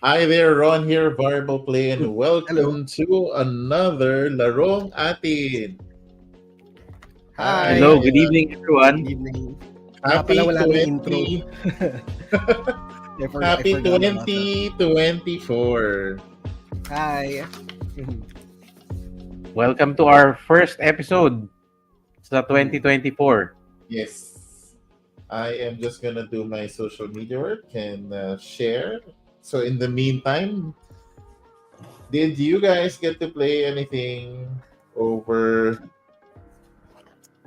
Hi there, Ron here, Variable Play, and Hello. welcome to another LarongAtin. Hi. Hi, Hello, good evening, Good everyone. evening. Ako nga pala happy wala nang intro. 20, I happy forgot about that. 2024. Hi. Welcome to our first episode sa 2024. Yes, I am just gonna do my social media work and share. So in the meantime, did you guys get to play anything over?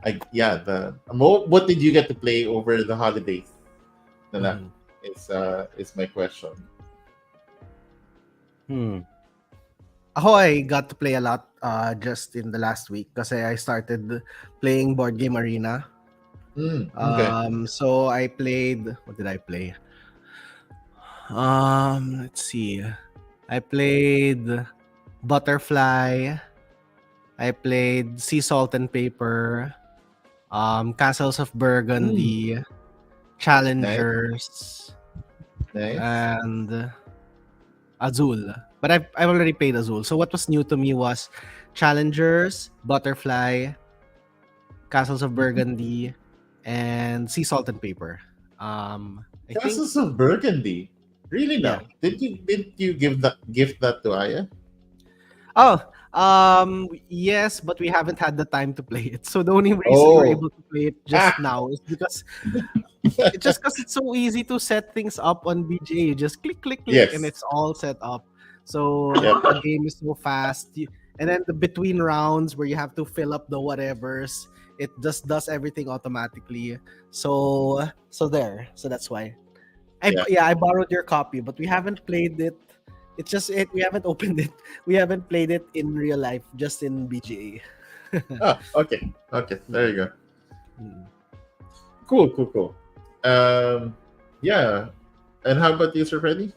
What did you get to play over the holidays? Na lang Mhm. is my question. Ako, I got to play a lot just in the last week kasi I started playing Board Game Arena. Okay. So I played, what did I play? Let's see. I played Butterfly. I played Sea Salt and Paper. Castles of Burgundy. Challengers. Nice. And Azul. But I've already played Azul. So what was new to me was Challengers, Butterfly, Castles of Burgundy, and Sea Salt and Paper. I think Castles of Burgundy. Really yeah. now? Did you gift that to Aya? Oh, yes, but we haven't had the time to play it. So the only reason we're Oh. able to play it just now is because it's so easy to set things up on BGA. You just click, click, click, and Yes. it's all set up. So Yep. the game is so fast. And then the between rounds where you have to fill up the whatevers, it just does everything automatically. So there. So that's why. I borrowed your copy, but we haven't played it. It's just it. We haven't opened it. We haven't played it in real life, just in BGA. Okay. Okay. There you go. Mm. Cool. Yeah. And how about you, Sir Freddy?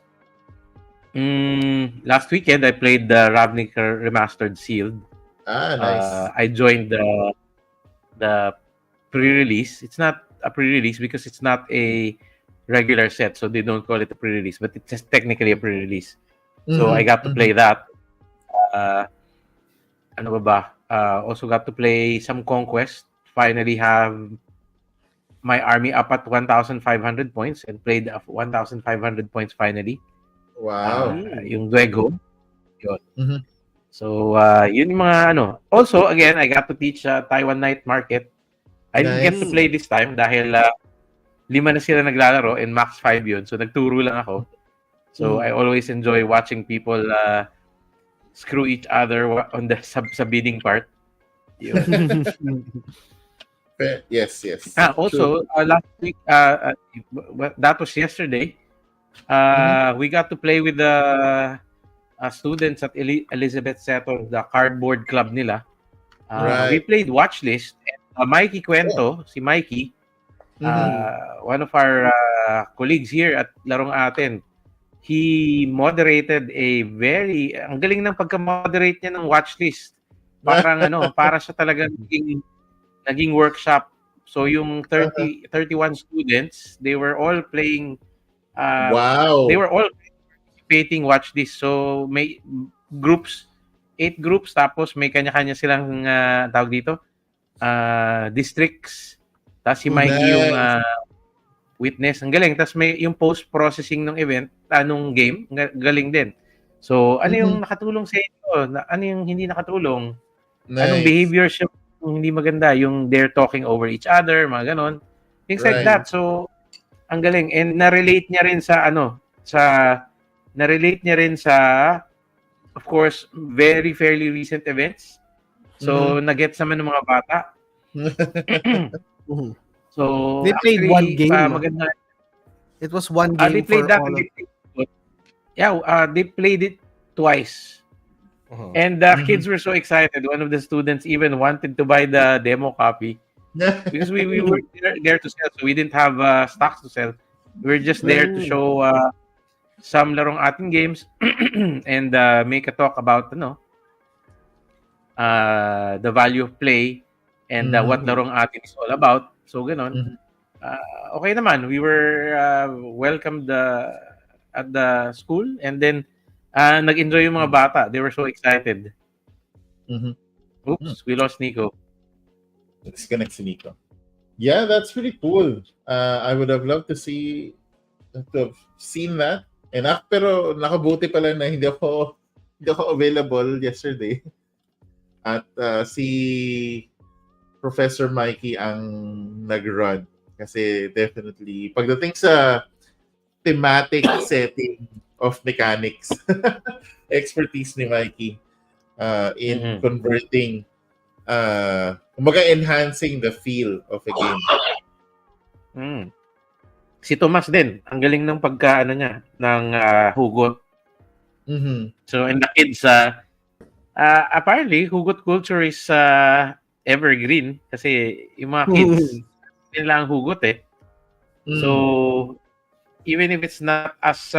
Last weekend, I played the Ravnica Remastered Sealed. Nice. I joined the pre-release. It's not a pre-release because it's not a regular set, so they don't call it a pre-release, but it's just technically a pre-release. So I got to play that. Ano ba? Also got to play some Conquest. Finally have my army up at 1,500 points and played 1,500 points finally. Wow. Yung Duego. Yun. Mhm. So, yun yung mga ano. Also, again, I got to teach Taiwan Night Market. I didn't get to Nice. play this time dahil 5 na sila naglalaro and max 5 yun. So, nagturo lang ako. So, I always enjoy watching people screw each other on the sa bidding part. Yun. Yes. Also, last week, that was yesterday, we got to play with the students at Elizabeth Seton, the cardboard club nila. We Right. played Watchlist. And, Mikey Cuento, si Mikey, one of our colleagues here at Larong Atin, he moderated ang galing ng pagka-moderate niya ng Watchlist. Parang para siya talaga naging workshop. So yung 31 students, they were all playing Wow. they were all participating Watchlist. So may groups, 8 groups, tapos may kanya-kanya silang tawag dito, districts. Tapos si Mikey yung witness. Ang galing. Tapos may yung post-processing ng event, nung game, galing din. So, ano yung nakatulong sa inyo? Ano yung hindi nakatulong? Anong Nice. behaviors yung hindi maganda? Yung they're talking over each other, mga ganon. Things like that. So, ang galing. And na-relate niya rin sa, of course, very fairly recent events. So, nag-gets naman ng mga bata. So, they played one game. Maganda. It was one game They played for that. all of... They played it twice. And the kids were so excited. One of the students even wanted to buy the demo copy because we were there to sell, so we didn't have stocks to sell. We were just there to show some LarongAtin games and make a talk about the value of play and what LarongAtin is all about. So ganon. Okay naman. We were welcomed at the school, and then nag-enjoy yung mga bata. They were so excited. Mm-hmm. Oops, we lost Nico. Disconnect si Nico. Yeah, that's pretty cool. I would have loved to have seen that. Pero nakabuti pala na hindi ako available yesterday. At si Professor Mikey ang nag-run. Kasi definitely, pagdating sa thematic setting of mechanics, expertise ni Mikey in Mhm. converting, kumbaga enhancing the feel of a game. Mm. Si Tomas din, ang galing ng pagkaano niya ng hugot. Mm-hmm. So and the kids apparently hugot culture is evergreen kasi yung mga kids nila ang hugot eh. So even if it's not as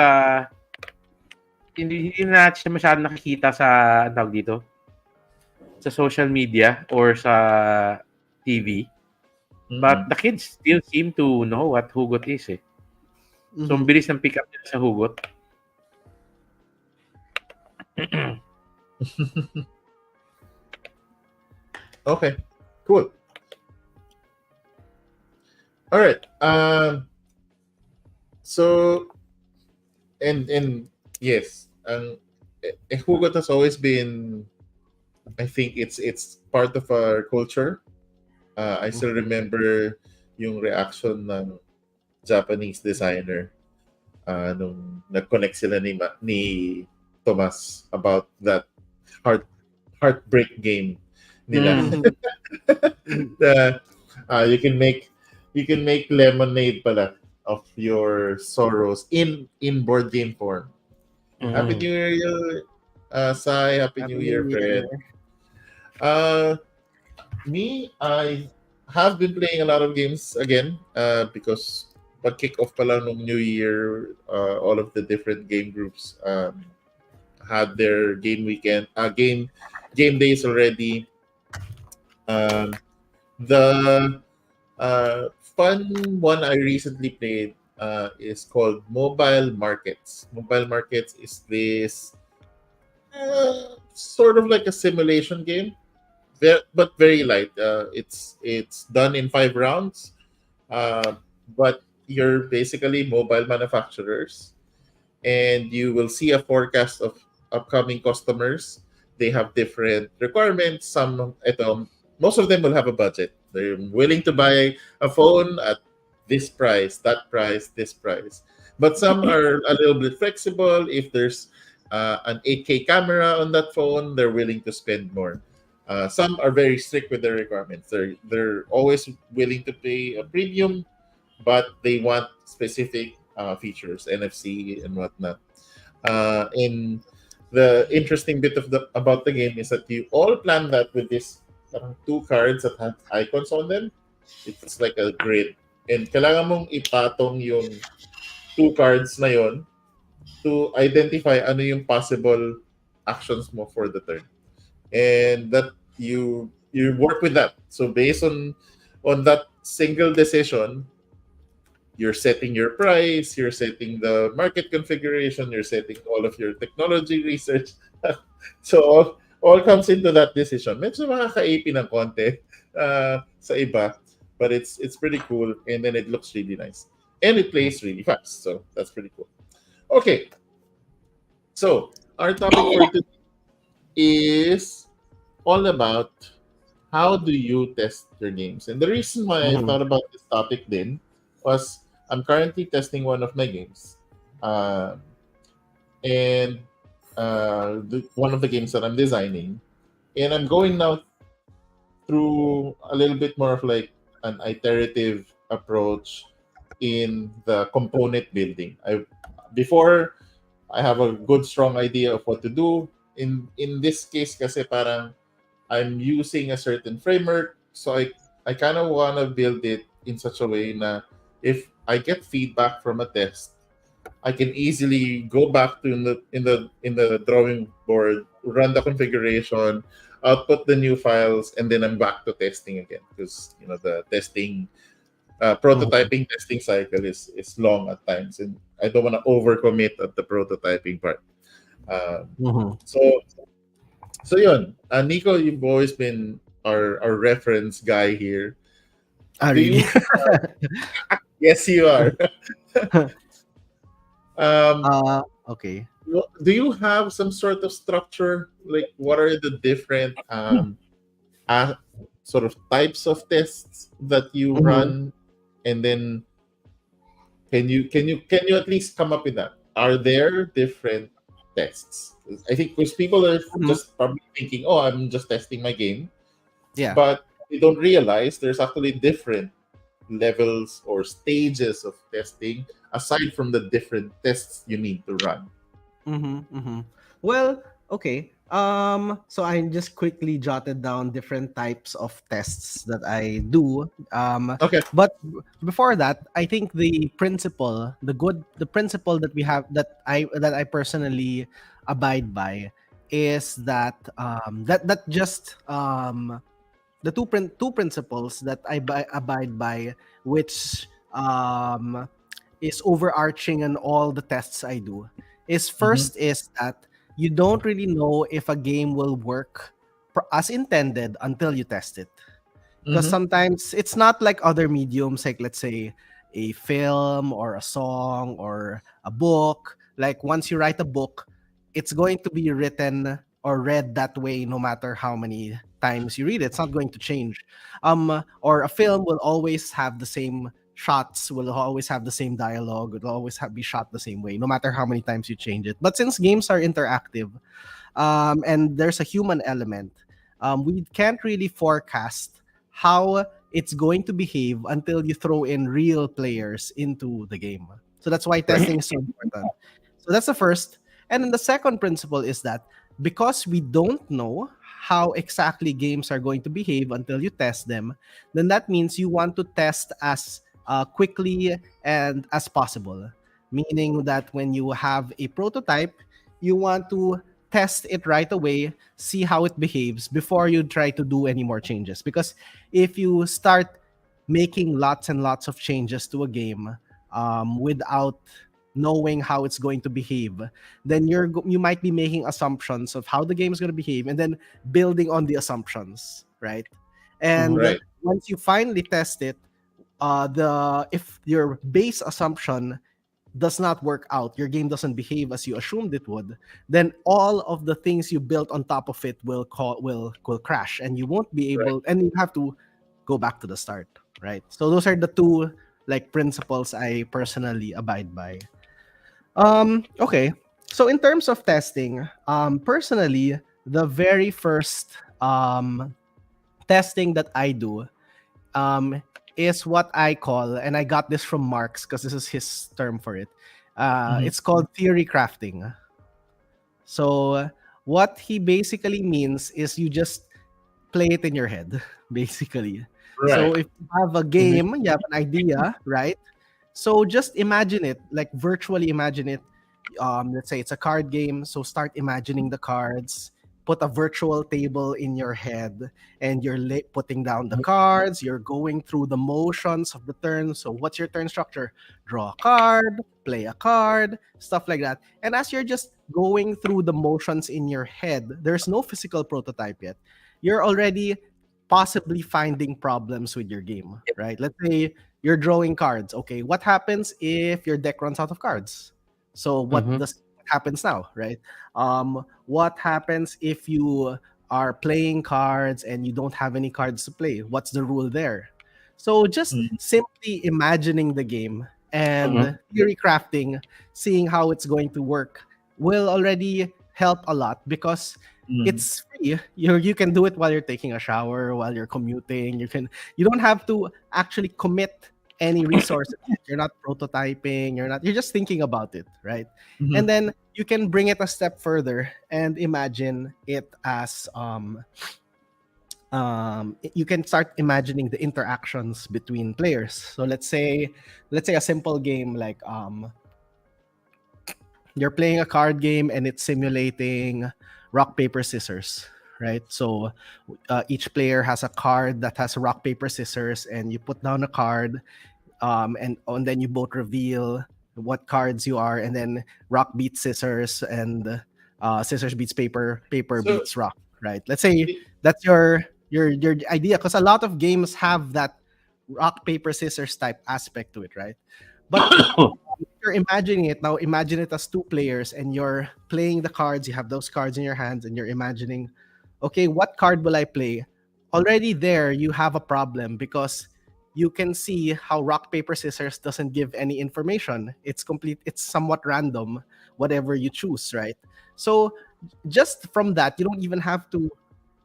hindi na siya masyadong nakikita sa tawag dito sa social media or sa TV. But the kids still seem to know what hugot is eh. So, ang bilis ng pick up nila sa hugot. Okay, cool. All right. So, and yes, hugot has always been. I think it's part of our culture. I still remember yung reaction ng Japanese designer nung nag-connect sila ni Tomas about that heartbreak game nila. You can make lemonade pala of your sorrows in board game form. Happy New Year, Sai. Happy New Year, friend. Me, I have been playing a lot of games again because pag-kick off pa lang nung New Year, all of the different game groups had their game days already. The fun one I recently played is called Mobile Markets. Mobile Markets is this sort of like a simulation game, but very light. It's done in 5 rounds, but you're basically mobile manufacturers, and you will see a forecast of upcoming customers. They have different requirements. Most of them will have a budget. They're willing to buy a phone at this price, that price, this price. But some are a little bit flexible. If there's an 8K camera on that phone, they're willing to spend more. Some are very strict with their requirements. They're always willing to pay a premium, but they want specific features, NFC and whatnot. And the interesting bit about the game is that you all plan that with this 2 cards that have icons on them. It's like a grid. And kailangan mong ipatong yung 2 cards na yon to identify ano yung possible actions mo for the turn. And that you work with that. So based on that single decision, you're setting your price, you're setting the market configuration, you're setting all of your technology research. So all comes into that decision. Medyo makaka-AP ng konti sa iba, but it's pretty cool, and then it looks really nice. And it plays really fast, so that's pretty cool. Okay. So our topic for today is all about how do you test your games. And the reason why I thought about this topic then was I'm currently testing one of my games. And one of the games that I'm designing. And I'm going now through a little bit more of like an iterative approach in the component building. Before I have a good strong idea of what to do. In this case kasi parang I'm using a certain framework, so I kind of want to build it in such a way na if I get feedback from a test, I can easily go back to in the drawing board, run the configuration, output the new files, and then I'm back to testing again because the testing prototyping testing cycle is long at times, and I don't want to overcommit at the prototyping part. Mhm. So yun. Nico, you've always been our reference guy here. Ah, Do really? you? Yes, you are. um, Okay. do you have some sort of structure? Like, what are the different uh, sort of types of tests that you Mhm. run, and then can you at least come up with that? Are there different tests? I think because people are Mhm. just probably thinking, "Oh, I'm just testing my game," Yeah. but they don't realize there's actually different levels or stages of testing aside from the different tests you need to run. Mm-hmm, mm-hmm. Well, okay. So I just quickly jotted down different types of tests that I do. Okay. But before that, I think the principle that we have that I personally abide by is that that just the two principles that abide by, which is overarching in all the tests I do, is Mm-hmm. first is that you don't really know if a game will work as intended until you test it. Because Mm-hmm. sometimes it's not like other mediums, like let's say a film or a song or a book. Like once you write a book, it's going to be written or read that way no matter how many times you read it. It's not going to change. Or a film will always have the same shots, will always have the same dialogue, will always be shot the same way, no matter how many times you change it. But since games are interactive, and there's a human element, we can't really forecast how it's going to behave until you throw in real players into the game. So that's why Right. testing is so important. So that's the first. And then the second principle is that because we don't know how exactly games are going to behave until you test them, then that means you want to test as quickly and as possible. Meaning that when you have a prototype, you want to test it right away, see how it behaves before you try to do any more changes. Because if you start making lots and lots of changes to a game without knowing how it's going to behave, then you might be making assumptions of how the game is going to behave and then building on the assumptions, right? Mhm. And Right. once you finally test it, the if your base assumption does not work out, your game doesn't behave as you assumed it would, then all of the things you built on top of it will crash, and you won't be Right. able, and you have to go back to the start, right? So those are the two like principles I personally abide by. Okay. So in terms of testing, personally, the very first testing that I do um, is what I call, and I got this from Marx because this is his term for it. Mm-hmm. It's called theory crafting. So what he basically means is you just play it in your head, basically. Right. So if you have a Mm-hmm. game, you have an idea, right? So just imagine it, like virtually imagine it. Let's say it's a card game. So start imagining the cards. Put a virtual table in your head, and you're putting down the cards. You're going through the motions of the turn. So what's your turn structure? Draw a card, play a card, stuff like that. And as you're just going through the motions in your head, there's no physical prototype yet. You're already possibly finding problems with your game, right? Let's say you're drawing cards. Okay, what happens if your deck runs out of cards? So Mhm. what happens now, right? What happens if you are playing cards and you don't have any cards to play? What's the rule there? So just Mm-hmm. simply imagining the game Mhm. and theory crafting, seeing how it's going to work will already help a lot because Mm-hmm. it's free. You can do it while you're taking a shower, while you're commuting. You don't have to actually commit any resources. You're not prototyping, you're just thinking about it, right? And Mm-hmm. then you can bring it a step further and imagine it as you can start imagining the interactions between players. So let's say a simple game like you're playing a card game and it's simulating rock paper scissors, right? So each player has a card that has rock paper scissors, and you put down a card, and then you both reveal what cards you are, and then rock beats scissors, and scissors beats paper, paper So beats rock, right? Let's say the- that's your idea, because a lot of games have that rock paper scissors type aspect to it, right? But you're imagining it now. Imagine it as two players, and you're playing the cards. You have those cards in your hands, and you're imagining, okay, what card will I play? Already there, you have a problem, because you can see how rock paper scissors doesn't give any information. It's complete. It's somewhat random, whatever you choose, right? So just from that, you don't even have to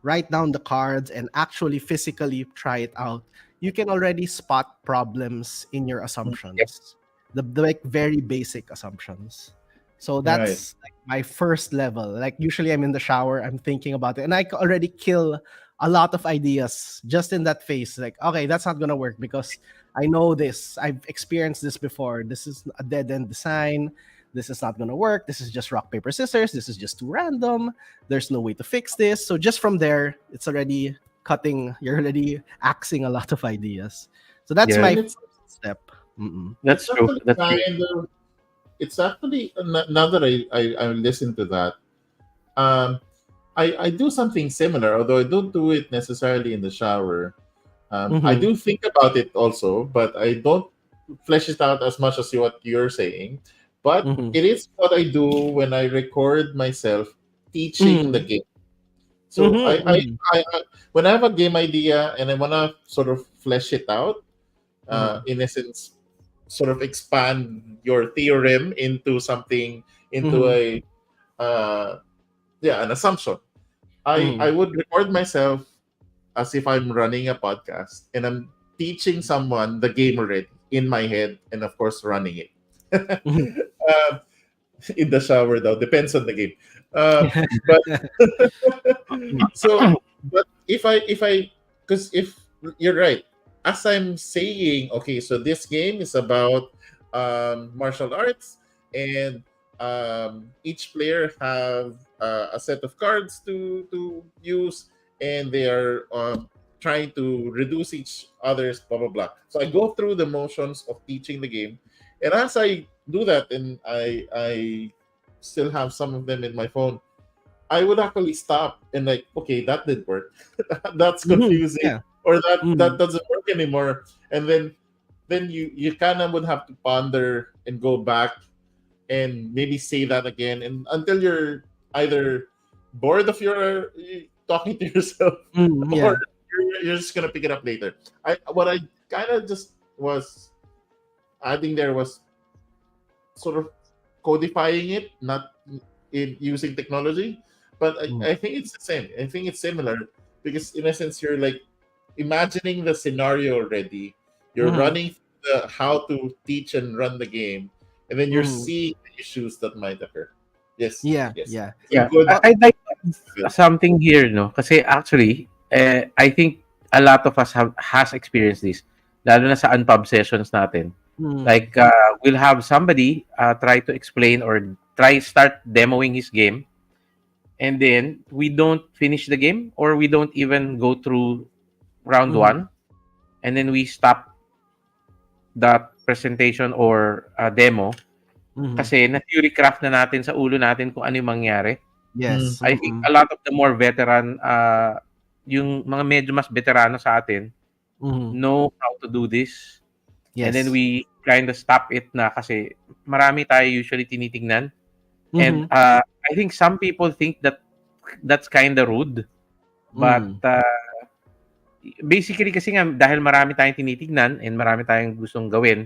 write down the cards and actually physically try it out. You can already spot problems in your Yep. assumptions, the like very basic assumptions. So right. that's like my first level. Like usually I'm in the shower, I'm thinking about it, and already kill a lot of ideas just in that phase. Like, okay, that's not gonna work because I know this. I've experienced this before. This is a dead end design. This is not gonna work. This is just rock paper scissors. This is just too random. There's no way to fix this. So just from there, it's already cutting. You're already axing a lot of ideas. So that's Yeah, my And first step. Mm-mm. that's it's true. actually That's true. kind of it's actually now that I listen to that, um, I do something similar, although I don't do it necessarily in the shower. I Mm-hmm. do think about it also, but I don't flesh it out as much as what you're saying. But Mm-hmm. it is what I do when I record myself teaching the Mm-hmm. game. So Mm-hmm. I when I have a game idea and I want to sort of flesh it out, Mm-hmm. in essence, sort of expand your theorem into something, into Mm-hmm. a yeah, an assumption. I Mm-hmm. would record myself as if I'm running a podcast and I'm teaching someone the game already in my head and of course running it. uh, in the shower though, depends on the game. But so but if I because if you're right, as I'm saying, okay, so this game is about martial arts, and each player have a set of cards to use, and they are trying to reduce each other's blah blah blah. So I go through the motions of teaching the game, and as I do that, and I still have some of them in my phone, I would actually stop and like, okay, that did work. That's Mm-hmm. confusing, Yeah. or that Mm-hmm. that doesn't work anymore. And then you kind of would have to ponder and go back and maybe say that again, and until you're either bored of your talking to yourself, Mm-hmm. or Yeah. you're just gonna pick it up later. I kind of just was adding there was sort of codifying it, not in using technology. But Mm-hmm. I think it's the same. I think it's similar because in essence you're like imagining the scenario already. You're Mm-hmm. running the how to teach and run the game, and then you're Mm-hmm. seeing the issues that might occur. Yes, Yeah. yes. Yeah. It's a Yeah, good. Well. I'd like something here, no? Kasi actually, I think a lot of us has experienced this, lalo na sa unpub sessions natin. Mm-hmm. Like, we'll have somebody try to explain or start demoing his game, and then we don't finish the game or we don't even go through round Mm-hmm. one, and then we stop that presentation or demo Mm-hmm. kasi na-theory craft na natin sa ulo natin kung ano yung mangyari. Mm, Yes. I think Mm-hmm. a lot of the more veteran, yung mga medyo mas veterano sa atin, Mm-hmm. know how to do this. And then Yes. we kind of stop it na kasi marami tayo usually tinitingnan. And Mm-hmm. I think some people think that that's kind of rude. But Mm-hmm. basically kasi nga dahil marami tayong tinitingnan and marami tayong gustong gawin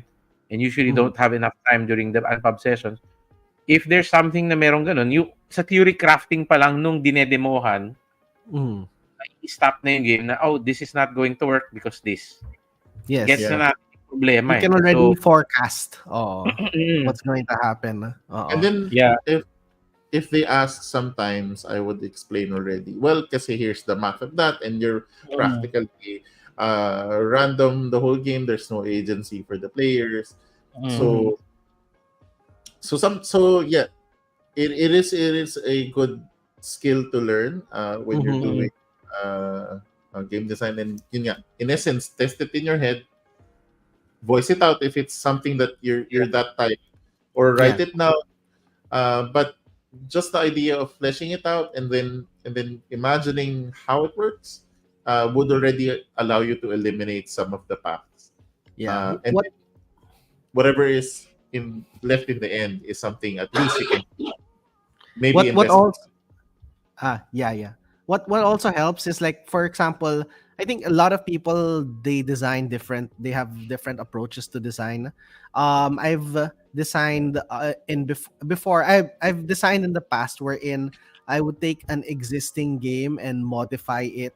and usually Mm-hmm. don't have enough time during the unpub sessions, if there's something na merong ganun, yung sa theory crafting pa lang nung dinedemohan, Mm-hmm. stop na yung game na, oh, this is not going to work because this. Gets Yes. yeah. na natin yung problema You eh. can already So, forecast. Oh, what's going to happen? And Oh. then yeah. if they ask, sometimes I would explain already. Well, kasi here's the math of that, and you're Mm. practically random the whole game. There's no agency for the players. Mm. Mm-hmm. So yeah, it is a good skill to learn when you're Mm-hmm. Mm. doing game design, and yun nga, in essence, test it in your head, voice it out if it's something that you're Yeah. that type, or Yeah. write it now. But just the idea of fleshing it out and then imagining how it works would already allow you to eliminate some of the paths. Yeah. And What then whatever is in left in the end is something at least you can maybe what invest. also yeah, yeah. What also helps is, like, for example, I think a lot of people, they design different. They have different approaches to design. I've designed before. I've designed in the past wherein I would take an existing game and modify it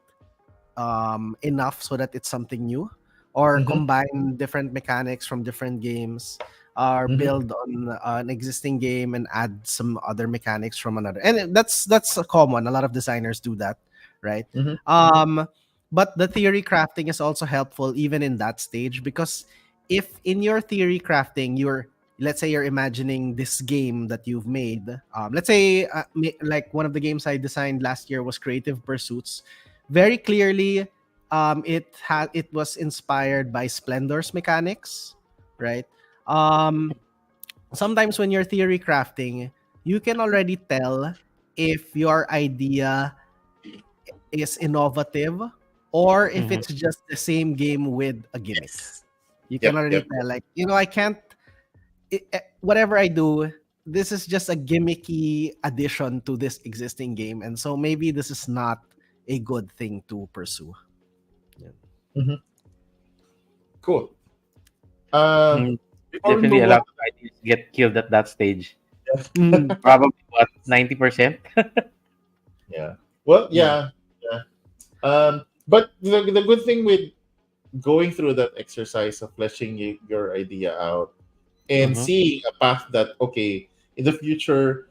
enough so that it's something new, or Mm-hmm, combine different mechanics from different games, or mm-hmm, build on an existing game and add some other mechanics from another. And that's a common. A lot of designers do that, right? mm-hmm, But the theory crafting is also helpful even in that stage, because if in your theory crafting you're, let's say, you're imagining this game that you've made. Let's say, like, one of the games I designed last year was Creative Pursuits. Very clearly, it was inspired by Splendor's mechanics, right? um Sometimes when you're theory crafting, you can already tell if your idea is innovative or if Mhm. it's just the same game with a gimmick. yes. You can Yep. already Yep. tell, like, I can't, whatever I do, this is just a gimmicky addition to this existing game, and so maybe this is not a good thing to pursue. Yeah. Mm-hmm. Cool. Um, Mm, before we Definitely move a on, lot of ideas get killed at that stage. Mm, Probably what, 90%? yeah. Well, yeah. yeah, yeah. But the good thing with going through that exercise of fleshing your idea out and Mhm. seeing a path that, okay, in the future,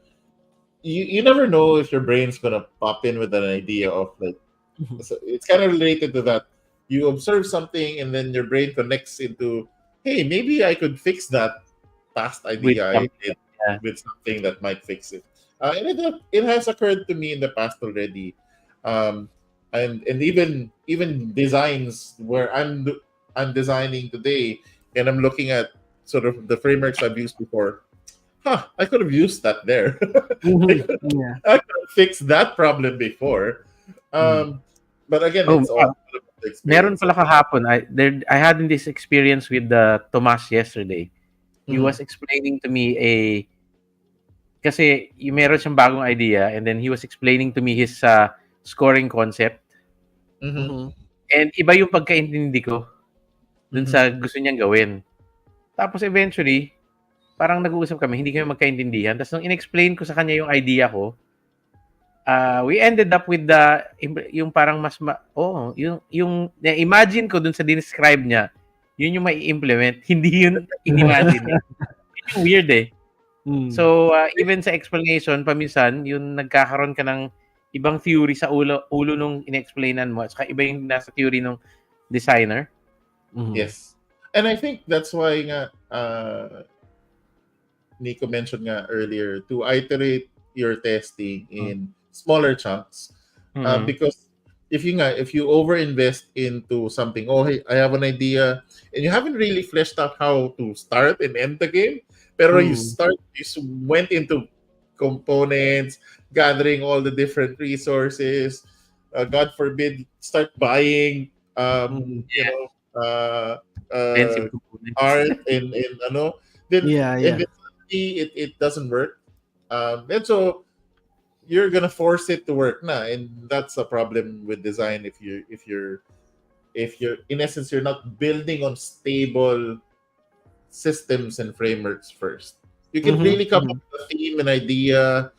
you never know if your brain's gonna pop in with an idea of, like, Mhm. so it's kind of related to that. You observe something and then your brain connects into, hey, maybe I could fix that past With idea I some, did yeah. with something that might fix it. And it has occurred to me in the past already. Um, and even designs where I'm designing today and I'm looking at sort of the frameworks I've used before. I could have used that there. I Mhm. could Yeah. I could have fixed that problem before. Mhm. Um, but again, Oh, it's all about the meron experience. pala kahapon. I had this experience with Tomas yesterday. He Mm-hmm. was explaining to me kasi yung meron siyang bagong idea, and then he was explaining to me his scoring concept, Mm-hmm. Mhm. and iba yung pagkaintindi ko dun Mm-hmm. sa gusto niyang gawin. Tapos eventually, parang nag-uusap kami, hindi kami magkaintindihan. Tapos nung in-explain ko sa kanya yung idea ko, we ended up with yung parang yung imagine ko dun sa describe niya, yun yung mai-implement, hindi yun in-imagine niya. Yun yung weird eh. Mm. So, even sa explanation, paminsan, yung nagkakaroon ka ng ibang theory sa ulo nung in-explainan mo, at saka iba yung nasa theory ng designer. Mhm. Yes. And I think that's why nga, Nico mentioned nga earlier to iterate your testing in smaller chunks, Mm-hmm. because if you overinvest into something, oh, hey, I have an idea and you haven't really fleshed out how to start and end the game, pero Mm. went into components, gathering all the different resources, god forbid start buying, Mhm. uh, Expensive components. art and ano, then Yeah, and yeah. then suddenly it doesn't work. And so you're gonna force it to work na, and that's a problem with design if you're in essence you're not building on stable systems and frameworks first. You can Mhm. really come up Mhm. with a theme and idea,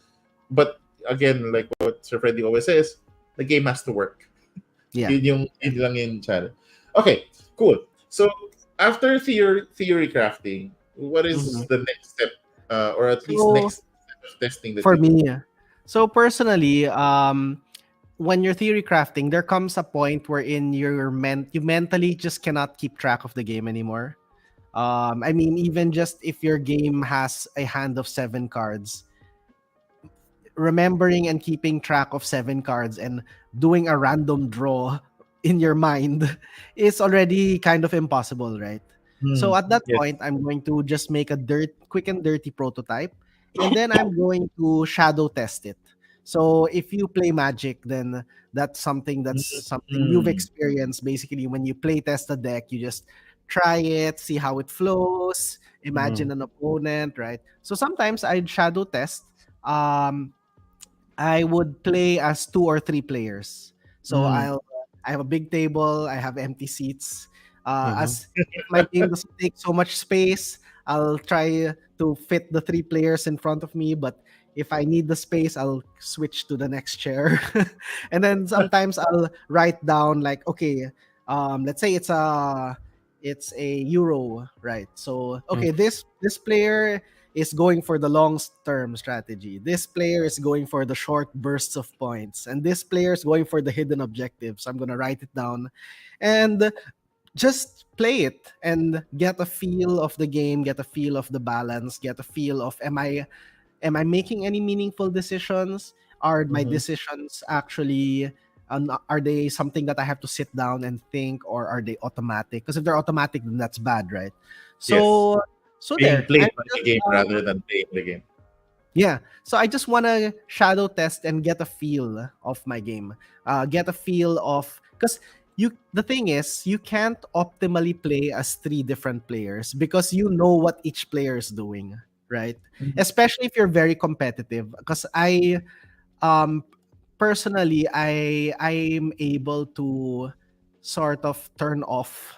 but again, like what Sir Freddy always says, the game has to work. Yeah. Yun lang yung challenge. Okay, cool. So after theory crafting, what is Mhm. the next step, or at least So next step of testing that for you do? me, so personally, when you're theory crafting, there comes a point wherein you mentally just cannot keep track of the game anymore. I mean, even just if your game has a hand of 7 cards, remembering and keeping track of 7 cards and doing a random draw in your mind is already kind of impossible, right? So at that Yes. point, I'm going to just make a quick and dirty prototype, and then I'm going to shadow test it. So if you play Magic, then that's something you've Mm. experienced. Basically, when you play test a deck, you just try it, see how it flows, Mhm. imagine an opponent, right? So sometimes I'd shadow test. Um, I would play as two or three players. So Mm. I have a big table, I have empty seats. Mhm. As if my game doesn't take so much space, I'll try to fit the three players in front of me. But if I need the space, I'll switch to the next chair. And then sometimes I'll write down like, okay, let's say it's a euro, right? So Mhm. okay, this player is going for the long term strategy. This player is going for the short bursts of points. And this player is going for the hidden objectives. I'm going to write it down and just play it and get a feel of the game, get a feel of the balance, get a feel of am I making any meaningful decisions? Are my Mhm. decisions actually are they something that I have to sit down and think, or are they automatic? Because if they're automatic, then that's bad, right? Yes. So so Being there. played I'm by the just game rather than playing the game. yeah. So I just want to shadow test and get a feel of my game. Get a feel of because the thing is you can't optimally play as three different players because you know what each player is doing, right? Mhm. Especially if you're very competitive. Because I um personally I'm able to sort of turn off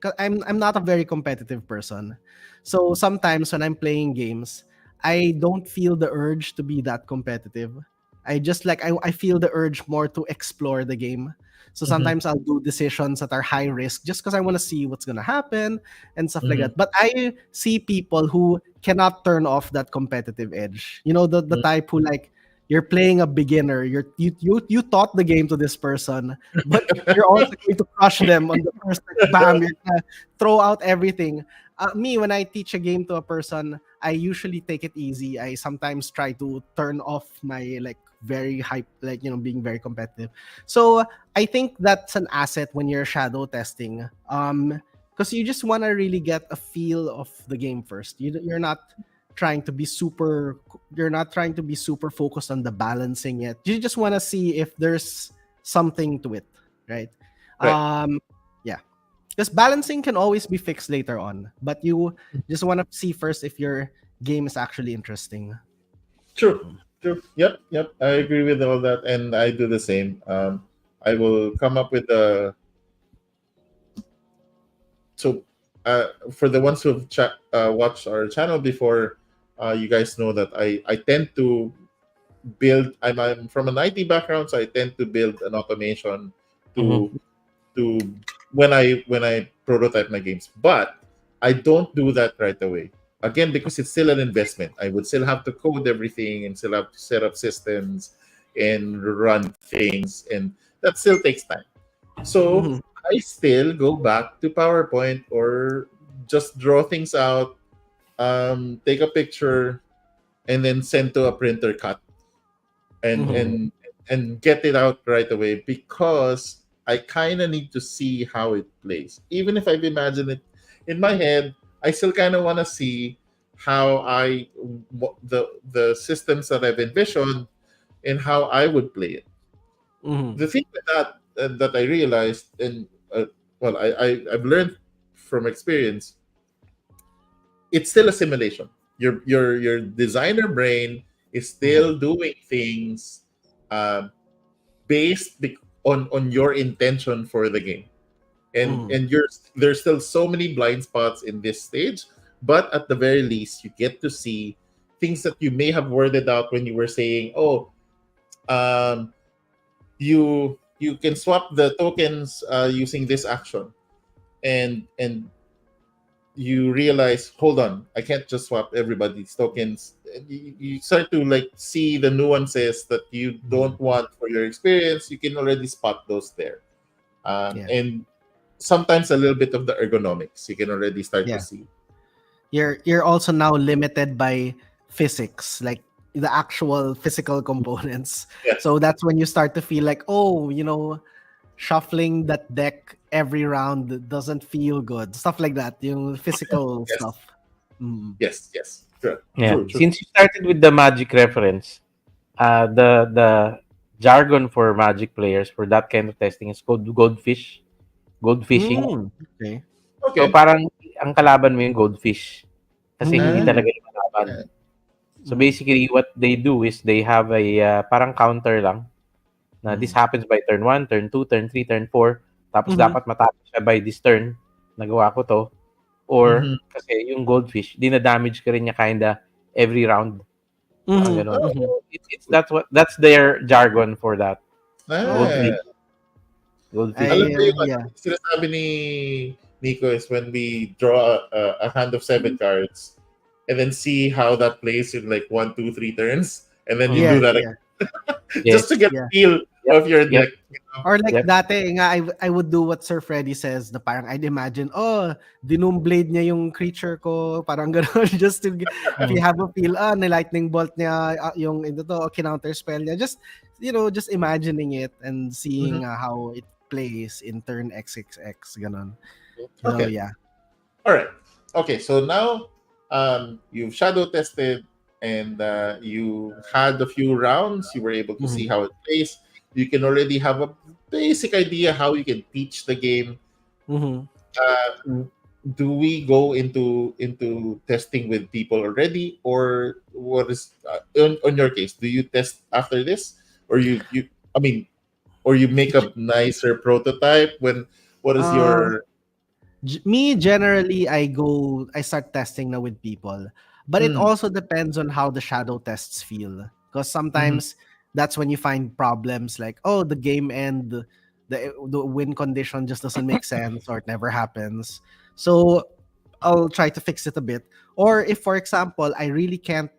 'cause I'm not a very competitive person. So sometimes when I'm playing games, I don't feel the urge to be that competitive. I feel the urge more to explore the game. So Mhm. sometimes I'll do decisions that are high risk just because I want to see what's gonna happen and stuff like Mhm. that. But I see people who cannot turn off that competitive edge. You know, the Mhm. type who like you're playing a beginner. You taught the game to this person, but you're also going to crush them on the first like bam, you're gonna throw out everything. Me, when I teach a game to a person, I usually take it easy. I sometimes try to turn off my like very hype, like being very competitive. So I think that's an asset when you're shadow testing. Because you just want to really get a feel of the game first. Trying to be super you're not trying to be super focused on the balancing yet. You just want to see if there's something to it, right? Right. um yeah, because balancing can always be fixed later on, but you just want to see first if your game is actually interesting. True. True. Yep. Yep. I agree with all that, and I do the same. I will come up with a so for the ones who've watched our channel before, you guys know that I tend to build. I'm from an IT background, so I tend to build an automation Mhm. to to when I prototype my games. But I don't do that right away. Again, because it's still an investment. I would still have to code everything and still have to set up systems and run things, and that still takes time. So Mhm. I still go back to PowerPoint or just draw things out, take a picture, and then send to a printer cut and Mhm. and and get it out right away because I kind of need to see how it plays. Even if I've imagined it in my head, I still kind of want to see how the systems that I've envisioned and how I would play it. Mhm. The thing with that I realized, and well, I've learned from experience, it's still a simulation. Your designer brain is Mhm. still doing things um, based on your intention for the game, Mhm. and there's still so many blind spots in this stage, but at the very least, you get to see things that you may have worded out when you were saying, "Oh, um, you can swap the tokens using this action," and you realize, hold on, I can't just swap everybody's tokens. You start to like see the nuances that you Mhm. don't want for your experience. You can already spot those there, Yeah. and sometimes a little bit of the ergonomics you can already start to Yeah. see. You're also now limited by physics, like the actual physical components. Yes. So that's when you start to feel like, oh, shuffling that deck every round doesn't feel good. Stuff like that, yung physical Yes, stuff. Mm. yes. True, Yeah. true. Since you started with the Magic reference, the jargon for Magic players for that kind of testing is called goldfish, gold fishing. Mm. Okay. So Okay. parang ang kalaban mo yung goldfish kasi hindi Mm. Ah, talaga yung kalaban. So Mm. basically what they do is they have a parang counter lang na this Mm. happens by turn 1, turn 2, turn 3, turn 4. Tapos Mhm. dapat matapos siya by this turn. Nagawa ko to. Or mhm. kasi yung goldfish, dinadamage ka rin niya kinda every round. Parang Mhm. ganun. Mhm. It's that's their jargon for that. Ah, Goldfish. Goldfish. alam I ko yung yeah. sinasabi ni Nico is when we draw a hand of 7 cards and then see how that plays in like 1, 2, 3 turns, and then you do Mm-hmm. Yes, that yeah. just to Yes. get a Yeah. feel Yep. of your Yep. deck. Or like Yep. dati nga, I would do what Sir Freddy says, na parang I'd imagine, oh, dinumblade niya yung creature ko, parang gano'n, just to, if you Mm. have a feel, ni-lightning bolt niya, yung, ito to, counter spell niya, just, just imagining it and Mhm. seeing how it plays in turn XXX, gano'n. So, Okay. yeah. All right. Okay. So now, you've shadow tested and you had a few rounds. You were able to see Mhm. how it plays. You can already have a basic idea how you can teach the game. Mhm. Uh, do we go into testing with people already, or what is on your case? Do you test after this, or you? I mean, or you make a nicer prototype when? What is Uh, your? Me generally, I start testing now with people, but it Mm, also depends on how the shadow tests feel, because mhm. sometimes that's when you find problems like, oh, the game end, the win condition just doesn't make sense, or it never happens. So I'll try to fix it a bit. Or if, for example, I really can't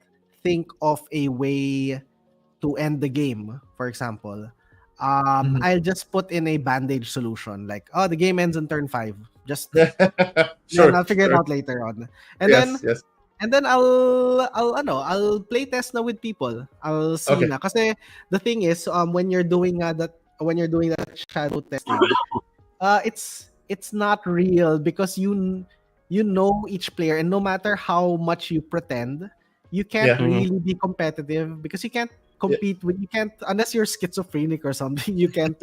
think of a way to end the game, for example, Mhm. I'll just put in a bandage solution, like, oh, the game ends in turn 5. Just then Sure, I'll figure it sure. out later on. And then Yes, yes. I'll play test na with people. I'll see Okay. na kasi the thing is, when you're doing that shadow testing, it's not real, because you know each player, and no matter how much you pretend, you can't Yeah. Mm-hmm. really be competitive, because Yeah. you can't, unless you're schizophrenic or something, you can't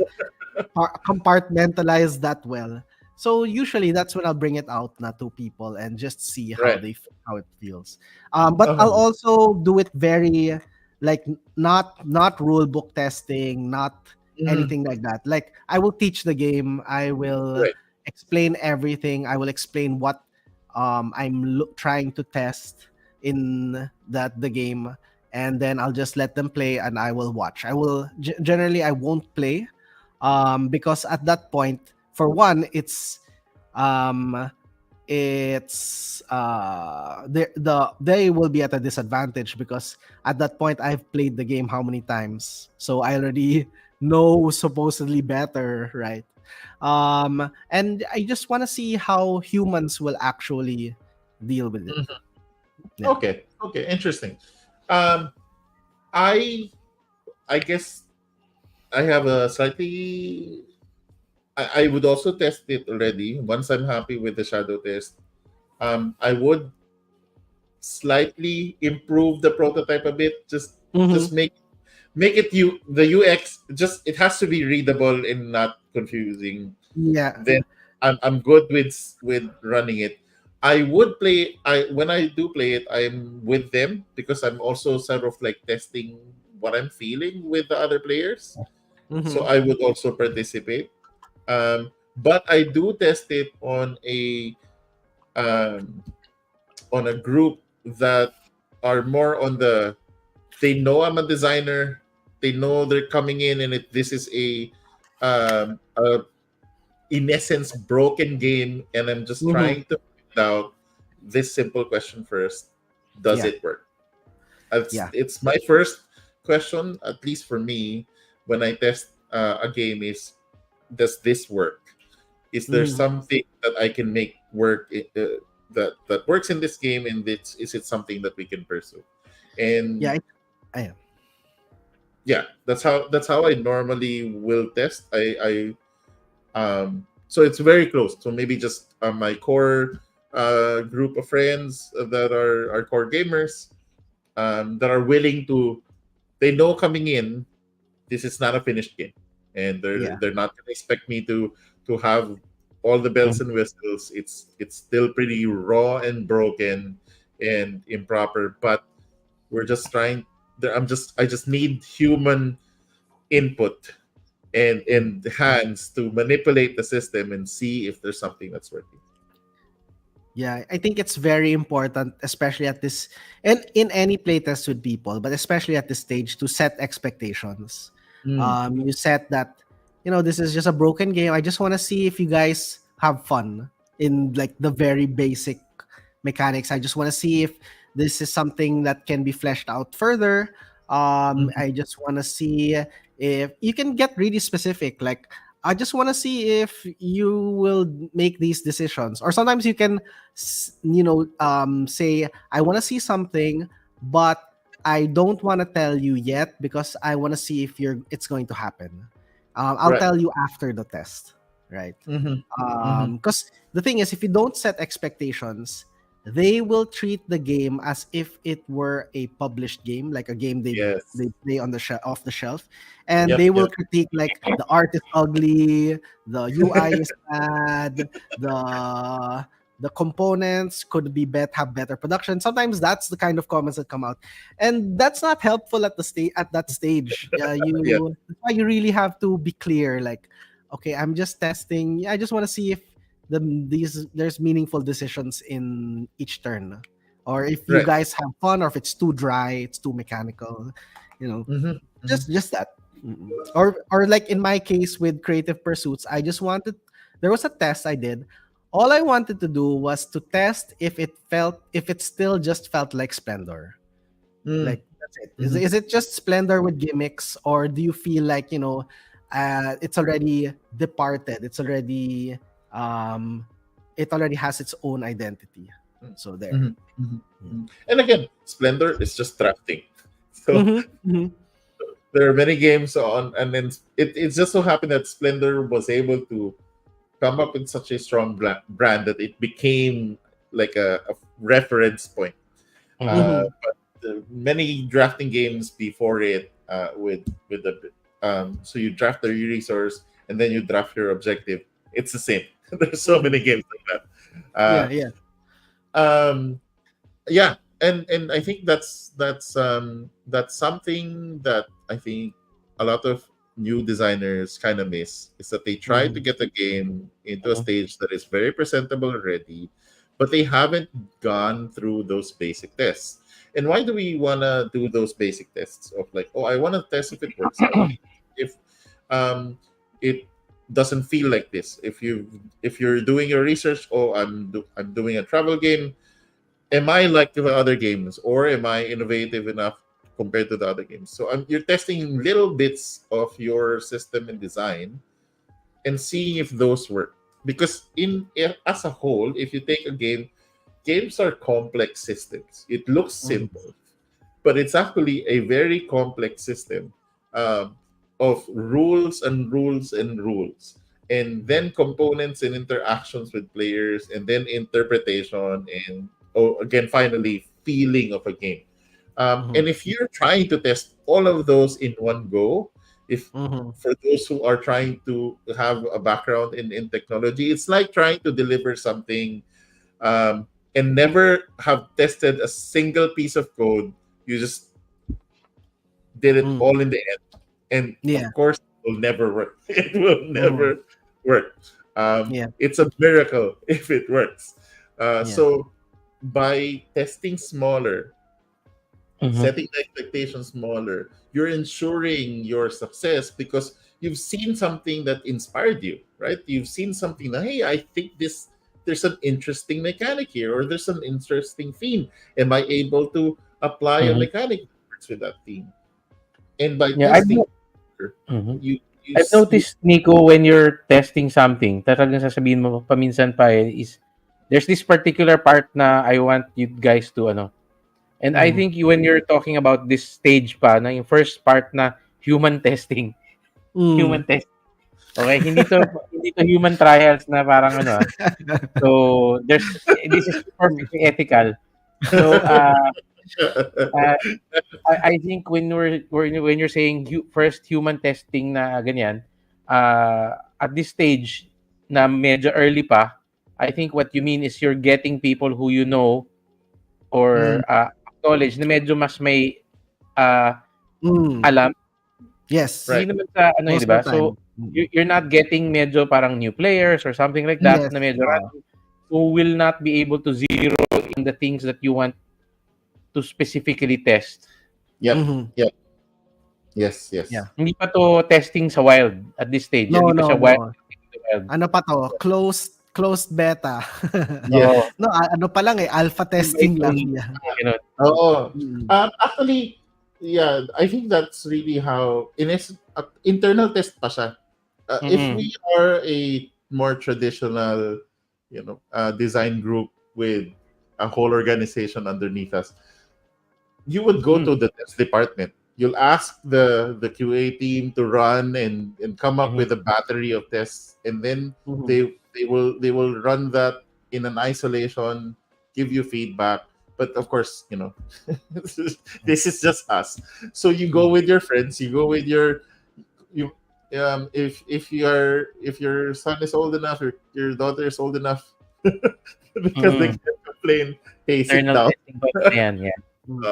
compartmentalize that well. So usually that's when I'll bring it out na to people and just see Right. how it feels. But I'll Uh-huh. also do it very, like, not rule book testing, not Mhm. anything like that. Like, I will teach the game. I will Right. explain everything. I will explain what I'm trying to test in the game, and then I'll just let them play and I will watch. Generally, I won't play, because at that point, for one, um they will be at a disadvantage, because at that point I've played the game how many times, so I already know supposedly better, right? And I just want to see how humans will actually deal with it. Mhm. Yeah. Okay. Okay. Interesting. Um, I I guess I have a slightly. I would also test it already. Once I'm happy with the shadow test, I would slightly improve the prototype a bit. Just Mm-hmm. make it the UX, just it has to be readable and not confusing. Yeah. Then I'm good with running it. I would play I when I do play it, I'm with them because I'm also sort of like testing what I'm feeling with the other players. So Mm-hmm. I would also participate. But I do test it um, on a group that are more on the, they know I'm a designer. They know they're coming in and this is a in essence broken game, and I'm just Mm-hmm. trying to find out this simple question first: does Yeah. it work? It's Yeah. it's my first question, at least for me, when I test a game is, does this work? Is there Mm-hmm. something that I can make work that works in this game, and is it something that we can pursue? Yeah. And I am. yeah, that's how I normally will test. I So it's very close. So maybe just my core group of friends that are core gamers, that are willing to. They know coming in, this is not a finished game, and Yeah. they're not going to expect me to have all the bells and whistles. It's still pretty raw and broken and improper, but we're just trying. I just need human input and hands to manipulate the system and see if there's something that's working. Yeah, I think it's very important, especially at this, and in any playtest with people, but especially at this stage, to set expectations. Mm, You set that, this is just a broken game. I just want to see if you guys have fun in like the very basic mechanics. I just want to see if this is something that can be fleshed out further. mhm. I just want to see if you can get really specific, like I just want to see if you will make these decisions. Or sometimes you can, say, I want to see something, but I don't want to tell you yet because I want to see if it's going to happen. I'll Right. tell you after the test, right? Hmm. Hmm. Because the thing is, if you don't set expectations, they will treat the game as if it were a published game, like a game Yes. they play on the off the shelf, and Yep. they will Yep. critique like the art is ugly, the UI is bad, the components could be have better production. Sometimes that's the kind of comments that come out, and that's not helpful at that stage. Yeah. That's why you really have to be clear, like, okay, I'm just testing. I just want to see if there's meaningful decisions in each turn, or if you Right. guys have fun, or if it's too dry, it's too mechanical, you know, Hmm. Hmm. just that. Or like in my case with Creative Pursuits, I just wanted there was a test I did. All I wanted to do was to test if it still just felt like Splendor. Mm. Like that's it. Hmm. Is it just Splendor with gimmicks, or do you feel like it's already departed? Um, it already has its own identity. So there. Hmm. Hmm. And again, Splendor is just drafting. So Mm-hmm. Mm-hmm. there are many games on, and then it just so happened that Splendor was able to come up with such a strong brand that it became like a reference point. Uh, Mm-hmm. But many drafting games before it, with the so you draft the resource and then you draft your objective. It's the same. There's so Mm-hmm. many games like that. Yeah. Yeah. Um, yeah, and I think that's something that I think a lot of new designers kind of miss, is that they try to Mm-hmm. get the game into a stage that is very presentable already, but they haven't gone through those basic tests. And why do we want to do those basic tests of like, oh, I want to test if it works, I want to if um it doesn't feel like this. If you're doing your research, oh, I'm doing a travel game, am I like the other games, or am I innovative enough compared to the other games? So you're testing little bits of your system and design and seeing if those work. Because as a whole, if you take a game, games are complex systems. It looks Mm-hmm. simple, but it's actually a very complex system, um, of rules and rules and rules, and then components and interactions with players, and then interpretation, and, oh, again, finally, feeling of a game. And if you're trying to test all of those in one go, if Mm-hmm. for those who are trying to have a background in technology, it's like trying to deliver something, and never have tested a single piece of code. You just did it Mm-hmm. all in the end, and Yeah. of course, it will never work. It will Mm-hmm. never work. Yeah. It's a miracle if it works. Yeah. So by testing smaller, mhm. setting the expectations smaller, you're ensuring your success because you've seen something that inspired you, right? You've seen something that, hey, I think there's an interesting mechanic here, or there's an interesting theme. Am I able to apply a Mhm. mechanic that works with that theme? And by Yeah, testing, mhm. you you I've you noticed, Nico, when you're testing something, talagang sasabihin mo paminsan pa is there's this particular part na I want you guys to ano. And I Mm-hmm. think when you're talking about this stage pa na yung first part na human testing, Mm-hmm. human testing. Okay, hindi to human trials na parang ano. So this is perfectly ethical. So uh, I think when you're saying first human testing na ganyan, at this stage na medyo early pa, I think what you mean is you're getting people who you know or knowledge na medyo mas may alam. Yes. Hindi Right. naman sa ano, Most di of the ba? time. So you're not getting medyo parang new players or something like that Yes. na medyo random, who will not be able to zero in the things that you want to specifically test. Yep. Mhm. Yep. Yes. Yes. Yeah. Hindi pa to testing sa wild at this stage. No, Hindi pa no, siya wild no. testing sa wild. Ano pa to? Closed beta. Yeah. Oo. No, ano pa lang alpha testing lang yan. Ganun. Oh. Mm. Actually, yeah, I think that's really how internal test pa siya. If we are a more traditional, design group with a whole organization underneath us, you would go to the test department. You'll ask the QA team to run and come up with a battery of tests, and then they will run that in an isolation, give you feedback. But of course, this is just us. So you go with your friends, you go with your you if your son is old enough, your daughter is old enough, because they can complain, hey, sit Internal down. testing ba yan? Yeah.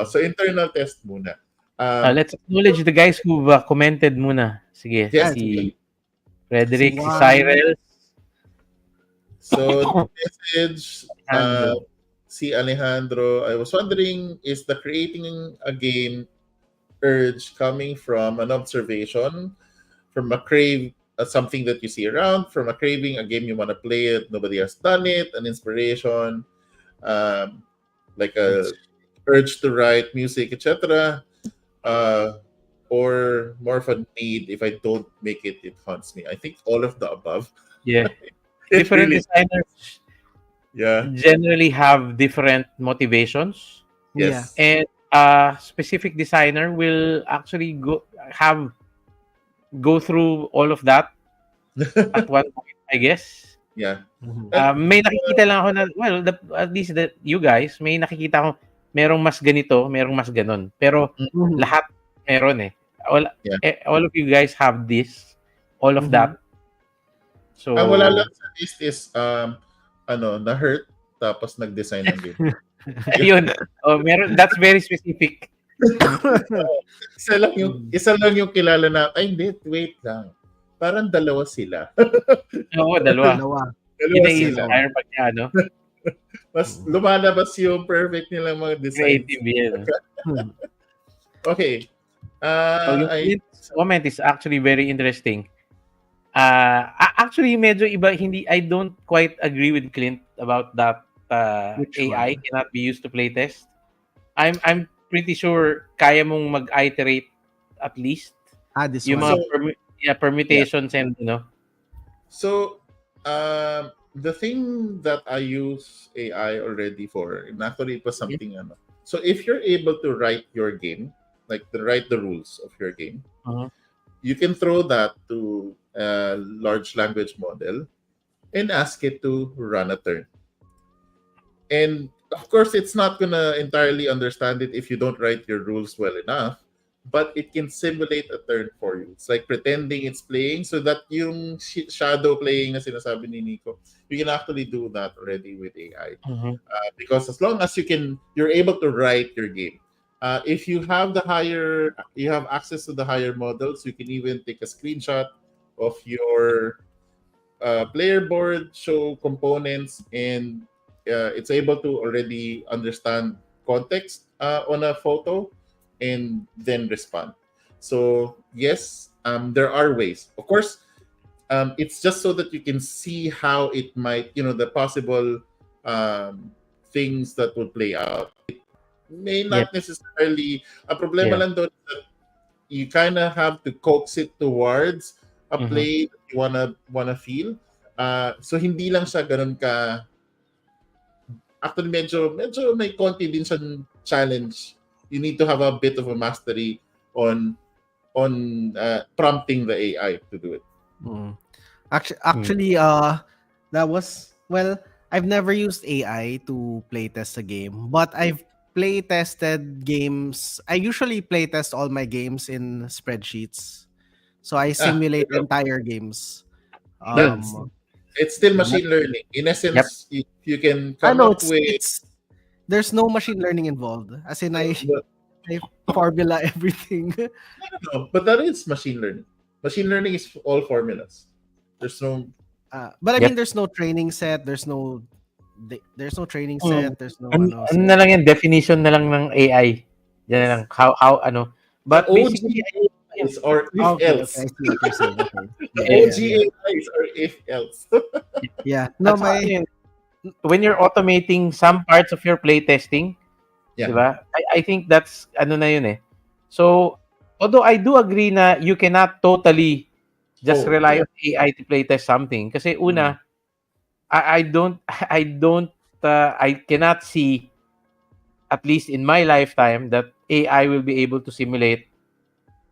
So internal test muna. Let's acknowledge the guys who commented muna. Sige, Yes. si Frederick, si Si Juan. Cyril, So the message, Alejandro. si Alejandro, I was wondering, is the creating a game urge coming from an observation, from a crave, something that you see around, from a craving, a game you want to play it, nobody has done it, an inspiration, like a urge to write music, etc., or more of a need. If I don't make it, it haunts me. I think all of the above. Yeah. It Different really, designers yeah, generally have different motivations, yes. and a specific designer will actually go through all of that at one point, I guess. Yeah. May nakikita lang ako na, well, at least that you guys, may nakikita ako, merong mas ganito, merong mas ganon. Pero lahat meron eh. All of you guys have this, all of that. So, Ang wala lang sa list is, na-hurt, tapos nag-design ng game. ayun. Meron, that's very specific. Isa lang yung kilala na, ay hindi, wait lang. Parang dalawa sila. Oo, dalawa. Dalawa Yun sila. inspire pag niya, no? Mas lumalabas yung perfect nilang mga designs. Creative yan. Okay. So yung Clint's comment is actually very interesting. Actually, medyo iba. I don't quite agree with Clint about that AI cannot be used to playtest. I'm pretty sure kaya mong mag-iterate at least. This yung one. mga permutations and, So, the thing that I use AI already for, and actually it was something, so if you're able to write your game, like write the rules of your game, you can throw that to a large language model and ask it to run a turn. And of course, it's not gonna entirely understand it if you don't write your rules well enough, but it can simulate a turn for you. It's like pretending it's playing, so that yung shadow playing na sinasabi ni Nico, you can actually do that already with AI. Because as long as you're able to write your game. If you have access to the higher models, you can even take a screenshot of your player board, show components, and it's able to already understand context on a photo and then respond. So yes, there are ways. Of course, it's just so that you can see how it might, the possible things that will play out. It may not necessarily. A problema lang doon that you kind of have to coax it towards a play that you wanna feel. So hindi lang siya ganun ka. Actually, medyo may konti din siyang challenge. You need to have a bit of a mastery on prompting the AI to do it. Actually, that was well. I've never used AI to play test a game, but I've play tested games. I usually play test all my games in spreadsheets, so I There simulate you go. entire games. But Yun. Um, it's still That, machine learning. In yep. essence, you can I come know up with it's there's no machine learning involved. As in, no, I formula everything. no, but that is machine learning. Machine learning is all formulas. There's no But I mean, Yep. there's no training set. There's no training Mm. set. There's no ano. Ano So na lang yan, definition na lang ng AI. Yan na lang. yes. How, ano. The But basically, OGAIs or if okay, else. I see what you're saying. Okay, The yeah, yeah, yeah, OGAIs or if else. yeah. No, at saka my yun, when you're automating some parts of your playtesting, di Yeah. ba? I think that's, ano na yun eh. So, although I do agree na you cannot totally just Oh, rely yeah. on AI to playtest something. Kasi mm, una, I don't, I cannot see, at least in my lifetime, that AI will be able to simulate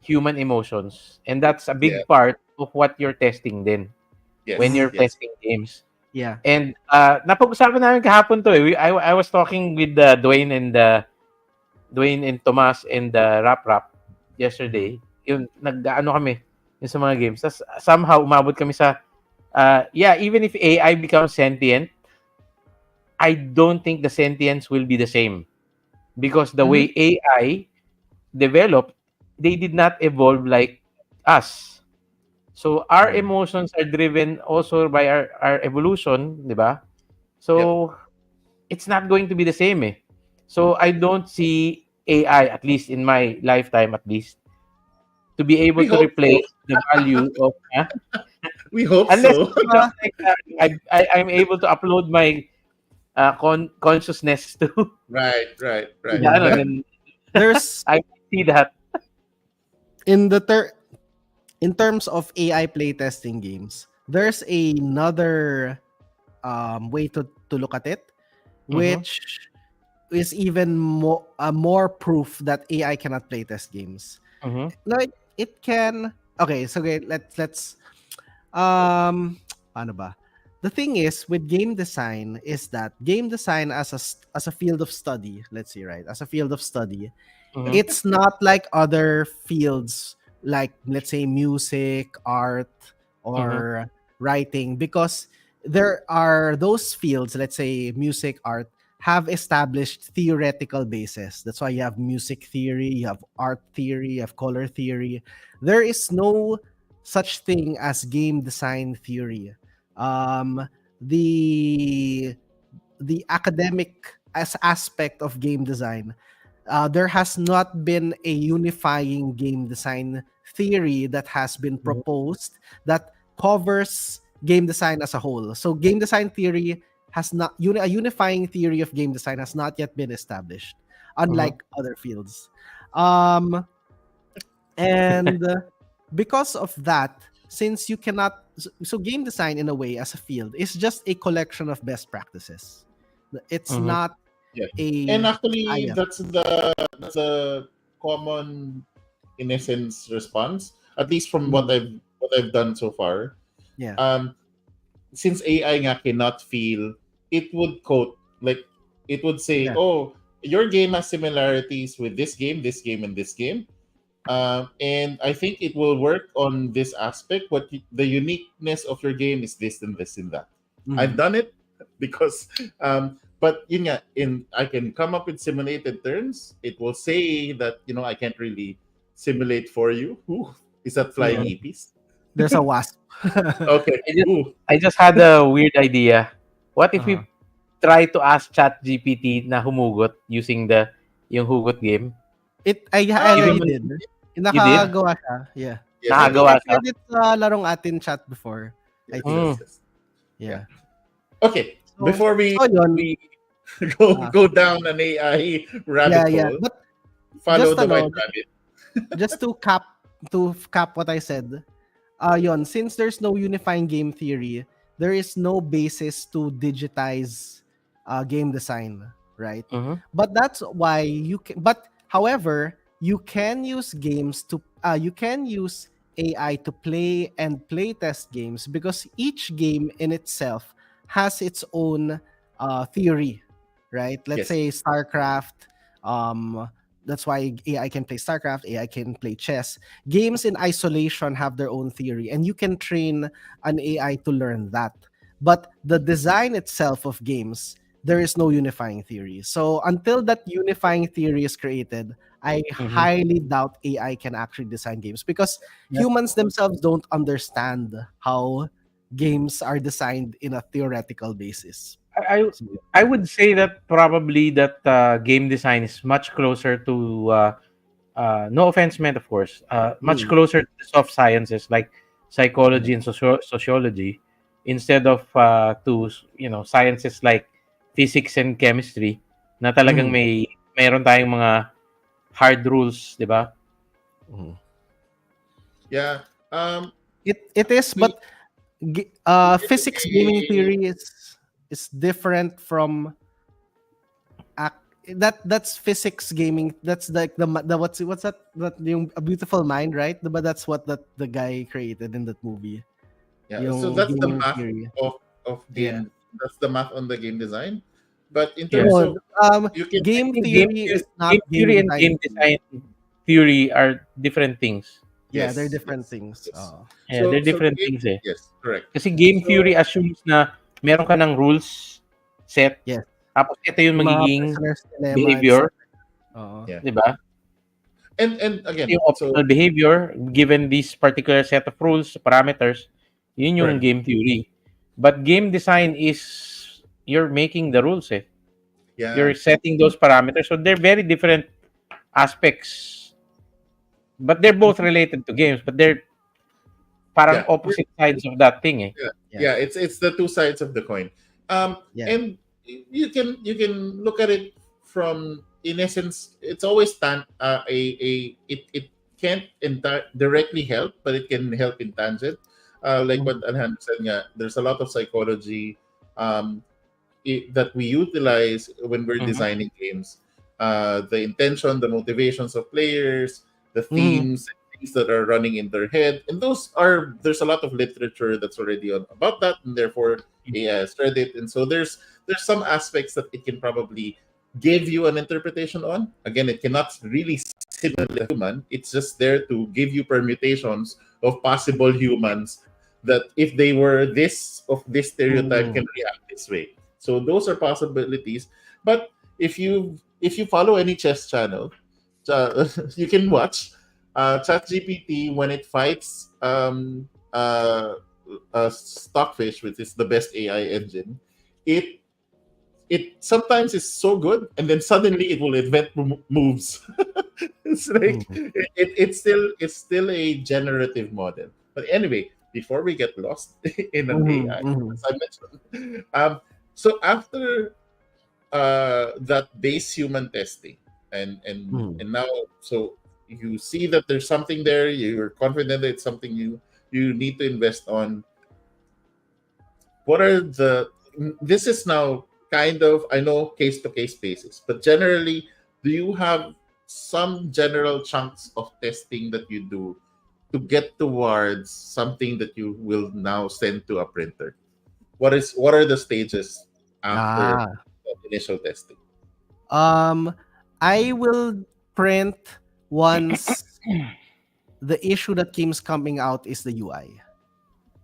human emotions. And that's a Yeah. big part of what you're testing then when Yes. mm, you're Yes. testing games. yeah. And napag-usapan namin kahapon to eh. I was talking with Dwayne and Tomas and Rap Rap Mm, yesterday. Yung nag-ano kami yung sa mga games. Tas somehow umabot kami sa yeah, even if AI becomes sentient, I don't think the sentience will be the same because the Mm-hmm. way AI developed, they did not evolve like us. So our mm, emotions are driven also by our evolution, di ba? Yep. So it's not going to be the same eh. So I don't see AI, at least in my lifetime at least, to be able We to hope so. replace the value of We hope unless so. you know, like, I'm able to upload my consciousness to Right. the ano, yeah. then There's I see that. in the in terms of AI playtesting games, there's another way to look at it, Mm-hmm. which is even more proof that AI cannot playtest games. Mm-hmm. No, it can. Okay, so okay, um paano ba? The thing is with game design is that game design as a field of study, let's say, right? As a field of study, Mm-hmm. it's not like other fields like, let's say, music, art, Mm-hmm. or writing, because there are those fields, let's say music, art, have established theoretical basis. That's why you have music theory, you have art theory, you have color theory. There is no such thing as game design theory. um the the academic as aspect of game design, there has not been a unifying game design theory that has been proposed that covers game design as a whole. So game design theory has not a unifying theory of game design has not yet been established, Mm-hmm. unlike other fields. Um, and because of that, since you cannot, so game design in a way as a field is just a collection of best practices. It's Mm-hmm. not Yeah. And a actually, yeah. that's a common, in essence, response. At least from Mhm. what I've done so far. Yeah. Um, since AI nga cannot feel, it would quote like it would say, Yeah. "Oh, your game has similarities with this game, and this game." And I think it will work on this aspect. The uniqueness of your game is this and this and that. I've Mhm. done it because, but yun nga, in I can come up with simulated turns. It will say that I can't really simulate for you. Ooh, is that flying Yeah. EPs? There's a wasp. Okay. I just Ooh, I just had a weird idea. What if Uh-huh. we try to ask ChatGPT na humugot using yung hugot game? I ah, Give him already did. you did? yeah. Nakagawa siya. Yeah. Yes, I I think did. Nakagawa I siya? tried it sa Larong Atin chat before. I Yes, think. yes, Mm. yes. Yeah. Yeah. Okay. So, Before we so yun. we go Uh, go down an AI yeah, rabbit yeah. hole, But follow just the white ano, rabbit. just to cap what I said. Yon, since there's no unifying game theory, there is no basis to digitize game design, right? Mm-hmm. But that's why you can. But however, you can use games to. You can use AI to play and play test games because each game in itself has its own theory, right? Let's Yes. say StarCraft. Um, that's why AI can play StarCraft. AI can play chess. Games in isolation have their own theory, and you can train an AI to learn that. But the design itself of games, there is no unifying theory. So until that unifying theory is created, I Mhm. highly doubt AI can actually design games because Yeah. humans themselves don't understand how games are designed in a theoretical basis. I I So, I would say that probably that game design is much closer to no offense meant, of course, much mm, closer to the soft sciences like mm, psychology and sociology instead of sciences like physics and chemistry na talagang mm, meron tayong mga hard rules, 'di ba? mm. Yeah. Um, It is, we but physics gaming basically, theory is different from that's physics gaming. That's like the what's that yung A Beautiful Mind, right? But that's what the guy created in that movie. yeah. So Yung that's the gaming math theory. of Yeah. game. That's the math on the game design. But in Yeah. terms No, of you can I game think theory is not game game theory and design game theory. design theory are different things. Yeah, they're yes, different yes, things. yes. Yeah, they're So different game, things eh. yes, correct. Kasi game theory So assumes na meron ka ng rules set, Yes. tapos ito yung Yung mga magiging prisoner's dilemma and behavior, stuff. Oo. yeah, 'di ba? and Ito again, yung so optimal behavior given this particular set of rules, parameters, yun yung correct. game theory. But game design is you're making the rules eh. Yeah, You're setting those parameters. So they're very different aspects. But they're both related to games, but they're parang yeah. opposite sides of that thing eh. Yeah, Yeah. yeah, it's the two sides of the coin. Yeah. And you can look at it from, in essence, it's always it can't directly help, but it can help in tangent. Like Mhm. what Alhan said, nga, there's a lot of psychology um, that we utilize when we're Mhm. designing games. The intention, the motivations of players, the Mhm. themes, things that are running in their head, and there's a lot of literature that's already on about that, and therefore AI has read it, and so there's some aspects that it can probably give you an interpretation on. Again, it cannot really simulate a human. It's just there to give you permutations of possible humans that if they were this stereotype Mhm. can react this way. So those are possibilities. But if you follow any chess channel, you can watch ChatGPT when it fights Stockfish, which is the best AI engine. It it sometimes is so good, and then suddenly it will invent moves. It's like Mhm. it's still a generative model. But anyway, before we get lost in an Mhm. AI, Mhm. as I mentioned, so after that base human testing, and Mhm. and now, so you see that there's something there, you're confident that it's something you need to invest on. What are the This is now kind of, I know, case to case basis, but generally, do you have some general chunks of testing that you do to get towards something that you will now send to a printer? What are the stages after Ah. the initial testing? Um, I will print once the issue that keeps coming out is the UI.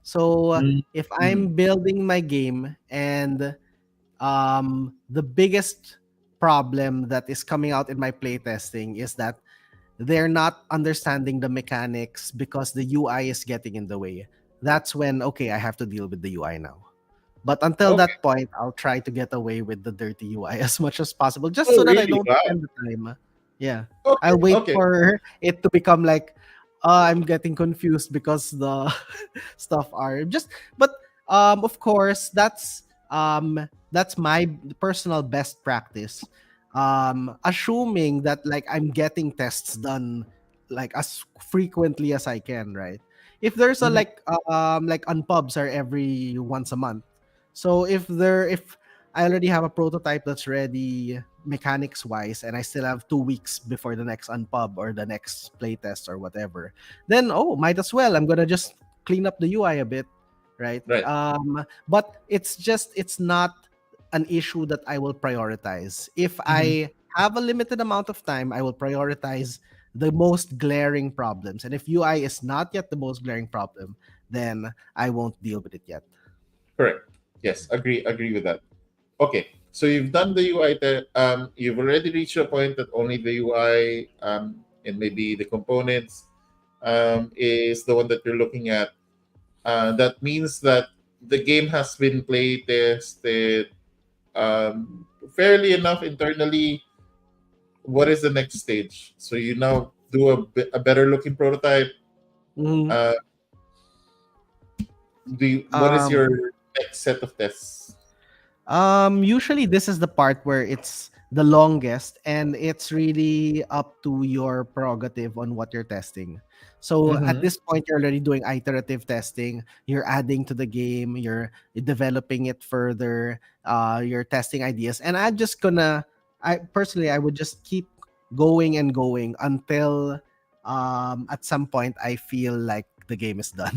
So if Mm. I'm building my game and the biggest problem that is coming out in my playtesting is that they're not understanding the mechanics because the UI is getting in the way. That's when, okay, I have to deal with the UI now. But until Okay. that point, I'll try to get away with the dirty UI as much as possible, just Oh, so that I really? don't Wow. spend the time. Yeah, Okay. I'll wait Okay. for it to become like, I'm getting confused because the stuff are just. But of course, that's my personal best practice. Assuming that like I'm getting tests done like as frequently as I can, right? If there's a Mhm. like unpubs are every once a month. So if I already have a prototype that's ready, mechanics wise, and I still have 2 weeks before the next unpub or the next playtest or whatever, then might as well. I'm gonna just clean up the UI a bit, right? Right. But it's not an issue that I will prioritize. If Mhm. I have a limited amount of time, I will prioritize the most glaring problems. And if UI is not yet the most glaring problem, then I won't deal with it yet. Correct. Yes, agree with that. Okay, so you've done the UI. You've already reached a point that only the UI and maybe the components is the one that you're looking at. That means that the game has been play tested fairly enough internally. What is the next stage? So you now do a better looking prototype. Mhm. Uh, what is Um, your next set of tests? Usually this is the part where it's the longest, and it's really up to your prerogative on what you're testing. So at Mm-hmm. this point, you're already doing iterative testing. You're adding to the game. You're developing it further. You're testing ideas, and I personally, I would just keep going and going until, at some point, I feel like the game is done.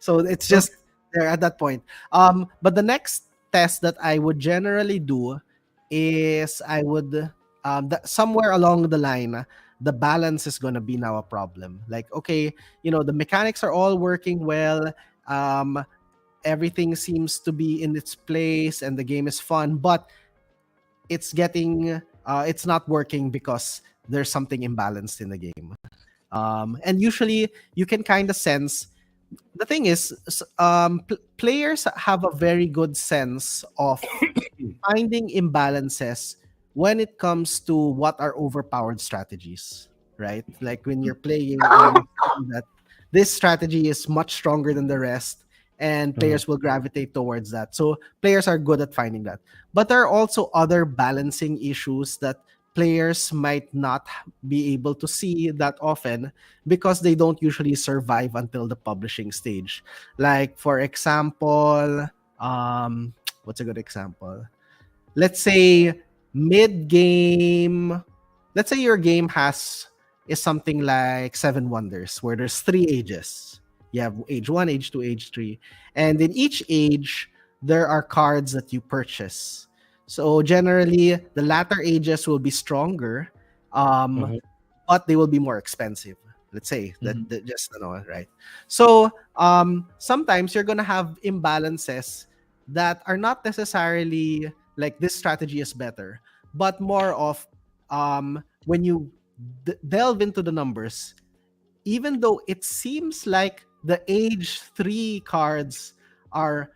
So it's Okay. just there at that point. But the next test that I would generally do is I would, somewhere along the line, the balance is gonna be now a problem. Like, okay, the mechanics are all working well. Um, Everything seems to be in its place, and the game is fun, but it's not working because there's something imbalanced in the game. And usually you can kind of sense. The thing is, players have a very good sense of finding imbalances when it comes to what are overpowered strategies, right? Like when you're playing and you see that this strategy is much stronger than the rest, and Mhm. players will gravitate towards that. So players are good at finding that. But there are also other balancing issues that players might not be able to see that often because they don't usually survive until the publishing stage. Like, for example, what's a good example? Let's say mid game, let's say your game is something like Seven Wonders, where there's 3 ages. You have age 1, age 2, age 3, and in each age there are cards that you purchase. So generally the latter ages will be stronger, um Mhm. but they will be more expensive. Let's say that, Mm-hmm. just right. So sometimes you're gonna have imbalances that are not necessarily like this strategy is better, but more of, when you delve into the numbers, even though it seems like the age 3 cards are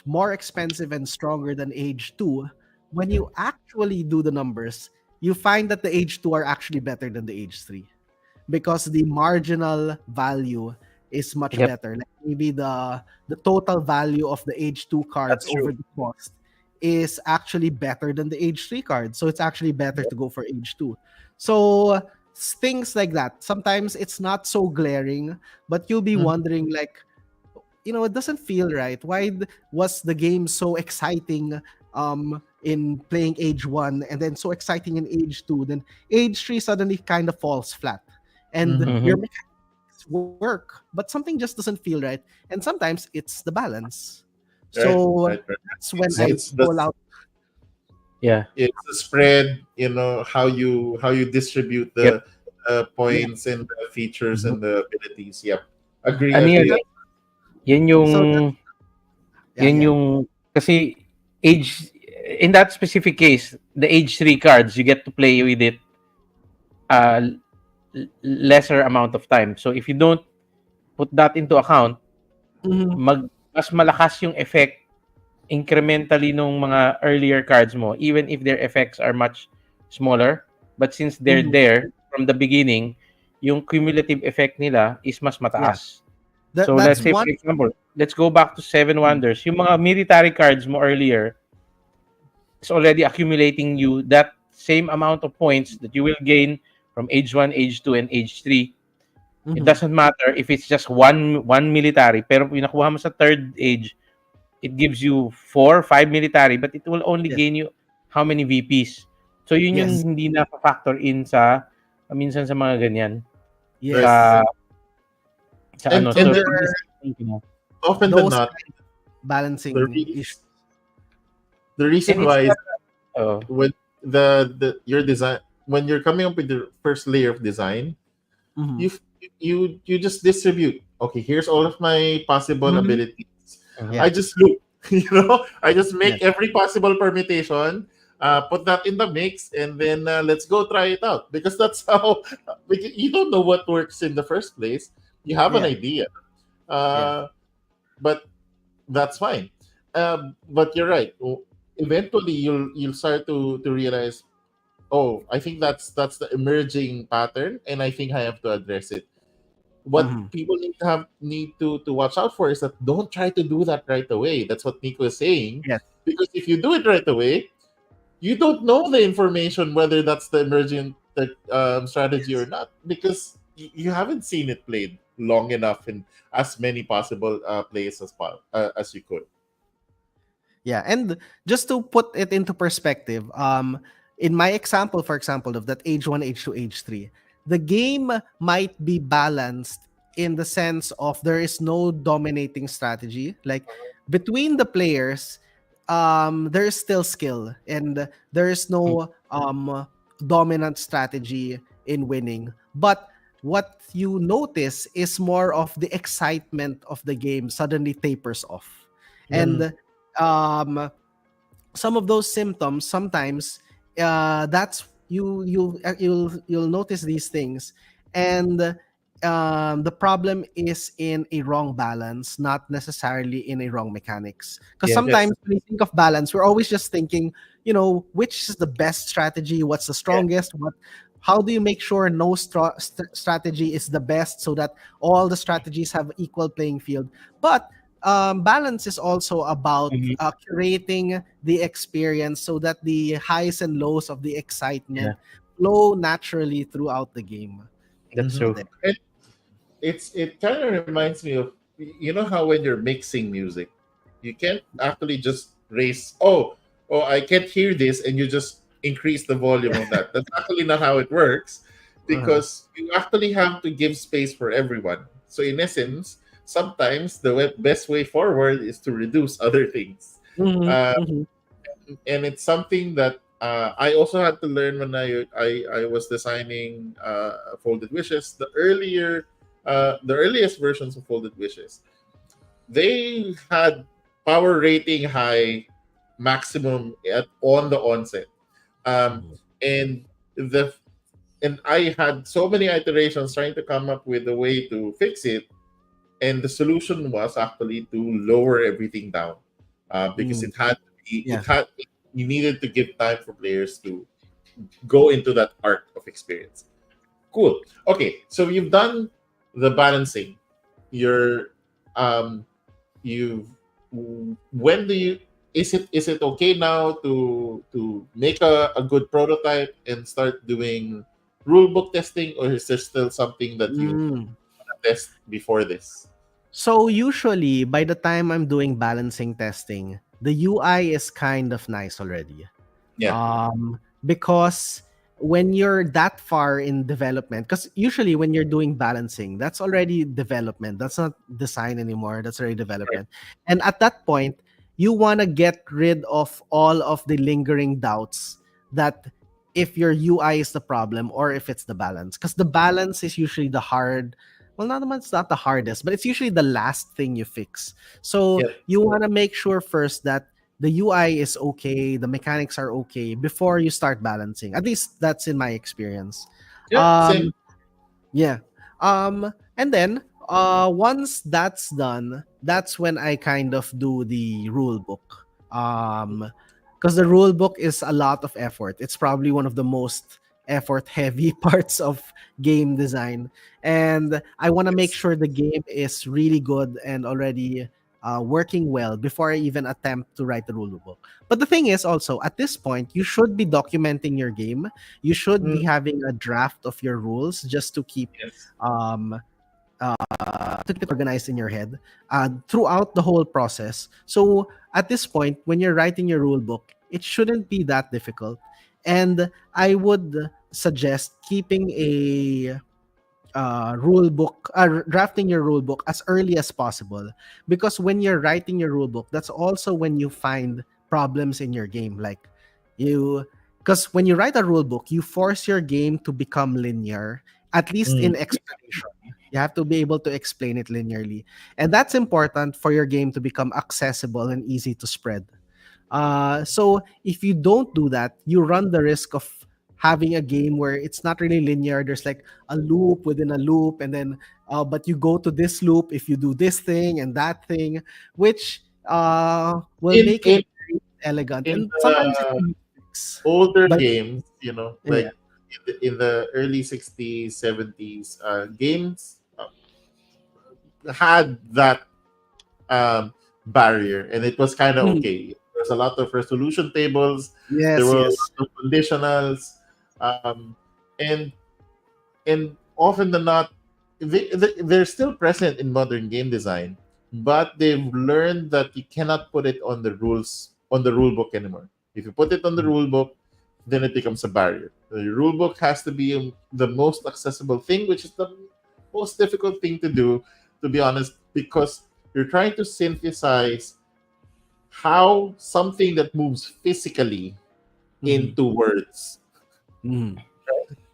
more expensive and stronger than age 2, when you actually do the numbers, you find that the age 2 are actually better than the age 3, because the marginal value is much Yep, better. Like maybe the total value of the age 2 cards that's true. over the cost is actually better than the age 3 card. So it's actually better Yep. to go for age 2. So things like that. Sometimes it's not so glaring, but you'll be Mm-hmm. wondering, like, it doesn't feel right. Why was the game so exciting in playing age 1, and then so exciting in age 2, then age 3 suddenly kind of falls flat, and Mm-hmm. your Mhm. mechanics work, but something just doesn't feel right. And sometimes it's the balance. Right, So right, right. that's when I Yep. It's the pull out. Yeah. it's the spread. How you distribute Yep. the Yeah. points and the features Mhm. and the abilities. Yep. Agree, Ano So yun agree. that eh, yan so that yung yeah, yeah. kasi age in that specific case, the age 3 cards, you get to play with it uh lesser amount of time. So if you don't put that into account, Mhm. mas malakas yung effect incrementally nung mga earlier cards mo, even if their effects are much smaller. But since they're Mhm. there from the beginning, yung cumulative effect nila is mas Yeah. mataas. That So let's that's say, for one. example, let's go back to Seven Mm. Wonders. Yung mga military cards mo earlier is already accumulating you that same amount of points that you will gain from age 1, age 2, and age 3. It Mhm. doesn't matter if it's just one military, pero kung nakuha mo sa third age, it gives you 4, 5 military, but it will only Yes. gain you how many VPs. So yun yung Yes. hindi na factor in sa minsan sa mga ganyan Right. Yes. sa ano. So And So there there are is often than those not kind of the balancing issues. the and reason it's why is not oh, when your design, when you're coming up with the first layer of design, Mm-hmm. you you just distribute. Okay, here's all of my possible Mm-hmm. abilities. mhm. I Yeah. just loop, I just Yeah. make every possible permutation, put that in the mix, and then let's go try it out. Because that's how you don't know what works in the first place. You have an Yeah. idea, Yeah. but that's fine. But you're right. Eventually, you'll start to realize, oh, I think that's the emerging pattern, and I think I have to address it. What Mm-hmm. people need to watch out for is that don't try to do that right away. That's what Nico is saying, Yes. because if you do it right away, you don't know the information whether that's the emerging strategy or Yes. not, because you haven't seen it played long enough in as many possible plays as you could. Yeah, and just to put it into perspective, in my example, for example, of that age one, age two, age three, the game might be balanced in the sense of there is no dominating strategy. Like between the players, there is still skill, and there is no dominant strategy in winning. But what you notice is more of the excitement of the game suddenly tapers off, Mm-hmm. and um some of those symptoms sometimes that's you'll notice these things, and the problem is in a wrong balance, not necessarily in a wrong mechanics, because Yes. sometimes Yes. when we think of balance we're always just thinking, which is the best strategy, what's the Yeah. strongest, what how do you make sure no strategy is the best so that all the strategies have equal playing field. But balance is also about Mhm. curating the experience so that the highs and lows of the Yeah. excitement flow naturally throughout the game. That's So Mm-hmm. true. there. It kind of reminds me of, how when you're mixing music, you can't actually just raise, oh, I can't hear this, and you just increase the volume of that. That's actually not how it works, Uh-huh. because you actually have to give space for everyone. So in essence, sometimes the best way forward is to reduce other things. Mhm, uh, mhm, and it's something that I also had to learn when I was designing Folded Wishes. The earliest versions of Folded Wishes, they had power rating high, maximum on the onset, um, mhm. and the and I had so many iterations trying to come up with a way to fix it, and the solution was actually to lower everything down, because Mm, it yeah. had you needed to give time for players to go into that arc of experience. Cool. Okay, so you've done the balancing. You're um you when do you is it okay now to make a good prototype and start doing rulebook testing, or is there still something that you Mm. test before this? So usually by the time I'm doing balancing testing, the UI is kind of nice already. Yeah. Because when you're that far in development, because usually when you're doing balancing, that's already development, that's not design anymore, that's already Right. development. And at that point you want to get rid of all of the lingering doubts that if your UI is the problem or if it's the balance, because the balance is usually the hard, well, not it's not the hardest, but it's usually the last thing you fix. So Yeah. you want to make sure first that the UI is okay, the mechanics are okay before you start balancing. At least that's in my experience. Yeah. Same. Um, yeah. And then once that's done, that's when I kind of do the rule book. Because the rule book is a lot of effort. It's probably one of the most effort heavy parts of game design. And I want to make Yes. sure the game is really good and already working well before I even attempt to write the rule book. But the thing is also, at this point, you should be documenting your game. You should be Mm, having a draft of your rules just yes. um to keep it organized in your head throughout the whole process. So at this point, when you're writing your rule book, it shouldn't be that difficult. And I would suggest keeping a rule book, drafting your rule book as early as possible, because when you're writing your rule book, that's also when you find problems in your game. Like you, because when you write a rule book, you force your game to become linear, at least Mm. in explanation. You have to be able to explain it linearly, and that's important for your game to become accessible and easy to spread. So if you don't do that, you run the risk of having a game where it's not really linear. There's like a loop within a loop, and then but you go to this loop if you do this thing and that thing, which will In make it in very elegant, in and sometimes it the can be fixed. older But games, yeah, like in the early 60s, 70s, games had that barrier, and it was kind of Mhm. okay. There's a lot of resolution tables. There Yes, were a yes. lot of conditionals, and often than not, they're still present in modern game design, but they've learned that you cannot put it on the rules on the rule book anymore. If you put it on the Mhm. rule book, then it becomes a barrier. The rule book has to be the most accessible thing, which is the most difficult thing to do, to be honest, because you're trying to synthesize how something that moves physically Mhm. into words. Mhm.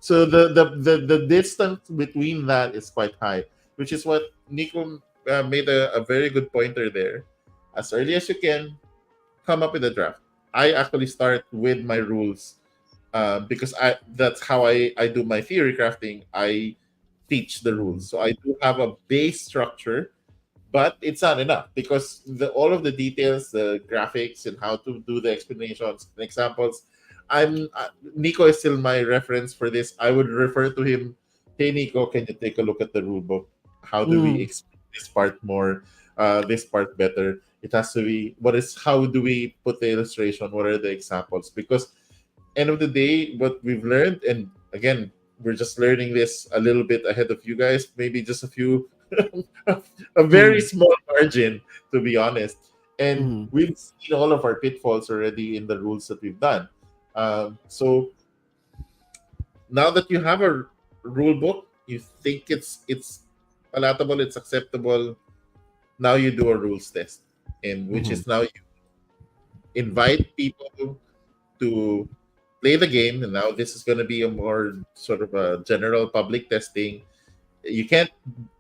So the distance between that is quite high, which is what Nico made a very good pointer there. As early as you can, come up with a draft. I actually start with my rules, because I that's how I do my theory crafting. I teach the rules, so I do have a base structure, but it's not enough because all of the details, the graphics, and how to do the explanations and examples. Nico is still my reference for this. I would refer to him. Hey Nico, can you take a look at the rule book? How do we Mhm. explain this part more? This part better. It has to be. What is? How do we put the illustration? What are the examples? Because end of the day, what we've learned, and again, we're just learning this a little bit ahead of you guys, maybe just a few, a very Mhm. small margin, to be honest. And Mhm. we've seen all of our pitfalls already in the rules that we've done. So now that you have a rule book, you think it's palatable, it's acceptable. Now you do a rules test, and which Mhm. is now you invite people to play the game, and now this is going to be a more sort of a general public testing. You can't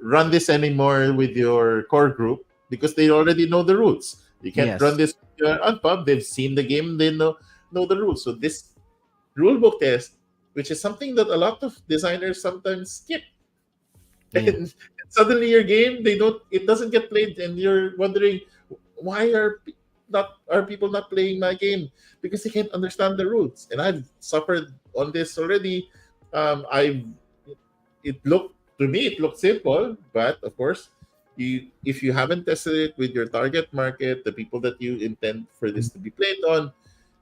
run this anymore with your core group because they already know the rules. You can't run Yes. this with your unpub. They've seen the game, they know the rules. So this rule book test, which is something that a lot of designers sometimes skip, Yeah. and suddenly your game, they don't it doesn't get played, and you're wondering, why are people not playing my game? Because they can't understand the rules. And I've suffered on this already. I It looked, to me, it looked simple, but of course, you if you haven't tested it with your target market, the people that you intend for this to be played on,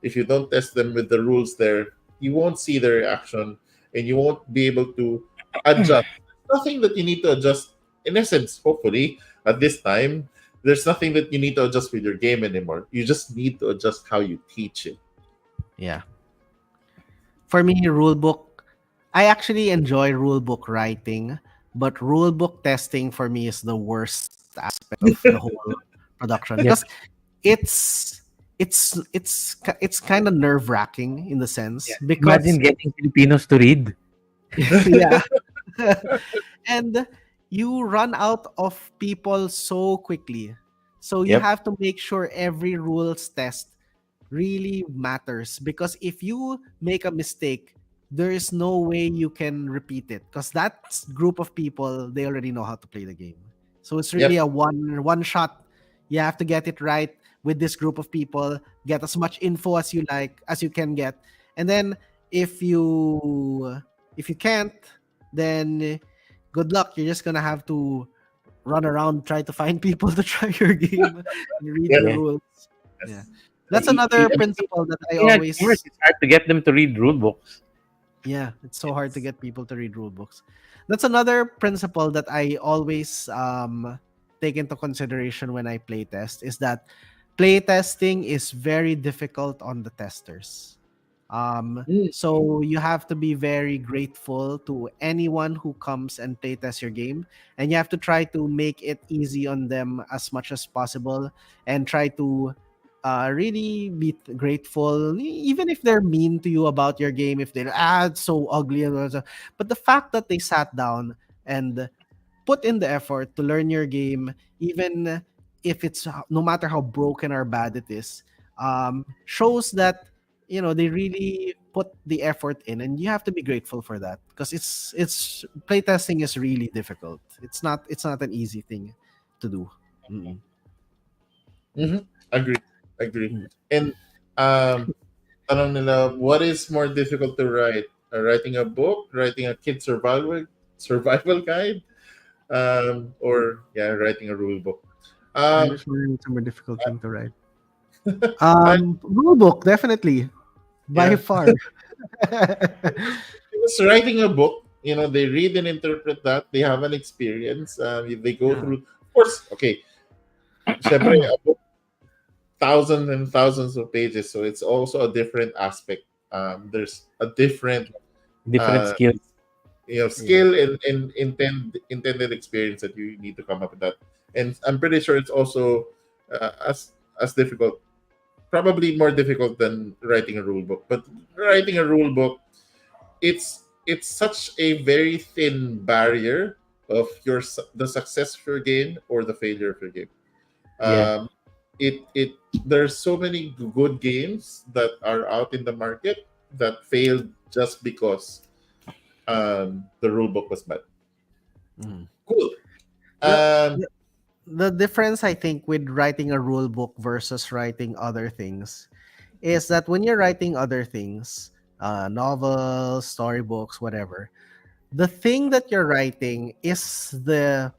if you don't test them with the rules there, you won't see the reaction, and you won't be able to adjust. Nothing that you need to adjust, in essence, hopefully, at this time. There's nothing that you need to adjust with your game anymore. You just need to adjust how you teach it. Yeah. For me, rule book, I actually enjoy rule book writing, but rule book testing for me is the worst aspect of the whole production, Yep. because it's it's kind of nerve wracking in the sense, Yeah. Imagine because getting Filipinos to read. yeah. And you run out of people so quickly, so you Yep. have to make sure every rules test really matters, because if you make a mistake, there is no way you can repeat it, because that group of people, they already know how to play the game. So it's really Yep. a one shot. You have to get it right with this group of people, get as much info as you like, as you can get. And then if you can't, then good luck. You're just gonna have to run around, try to find people to try your game and read the Yep. Yeah. rules. Yeah. Yes. That's another principle that I Looking at gamers, always, it's hard to get them to read rule books. yeah, it's so hard to Yes. get people to read rule books. That's another principle that I always take into consideration when I play test, is that playtesting is very difficult on the testers. Mm. So you have to be very grateful to anyone who comes and playtest your game, and you have to try to make it easy on them as much as possible, and try to really be grateful, even if they're mean to you about your game, if they're it's so ugly and all that. But the fact that they sat down and put in the effort to learn your game, even if it's no matter how broken or bad it is, shows that they really put the effort in, and you have to be grateful for that, because it's playtesting is really difficult. It's not an easy thing to do. Mm-mm. Mm-hmm. Agree. Agree. Mm. And tanong nila, what is more difficult to write? Writing a book, writing a kid survival guide, or writing a rule book. Um, Which one is a more difficult thing to write? I, Rule book, definitely, by yeah, far. because writing a book, they read and interpret that. They have an experience. They go Yeah. through. Of course, okay. Syempre, a book, thousands and thousands of pages, so it's also a different aspect. There's a different Different uh, skills. Yeah. skill and intended experience that you need to come up with that. And I'm pretty sure it's also as difficult, probably more difficult than writing a rule book. But writing a rule book, it's such a very thin barrier of the success of your game or the failure of your game. Yeah. Um, it there's so many good games that are out in the market that failed just because the rule book was bad. Mhm. Cool. The, Um, the the difference, I think, with writing a rule book versus writing other things is that when you're writing other things, novels, storybooks, whatever, the thing that you're writing is the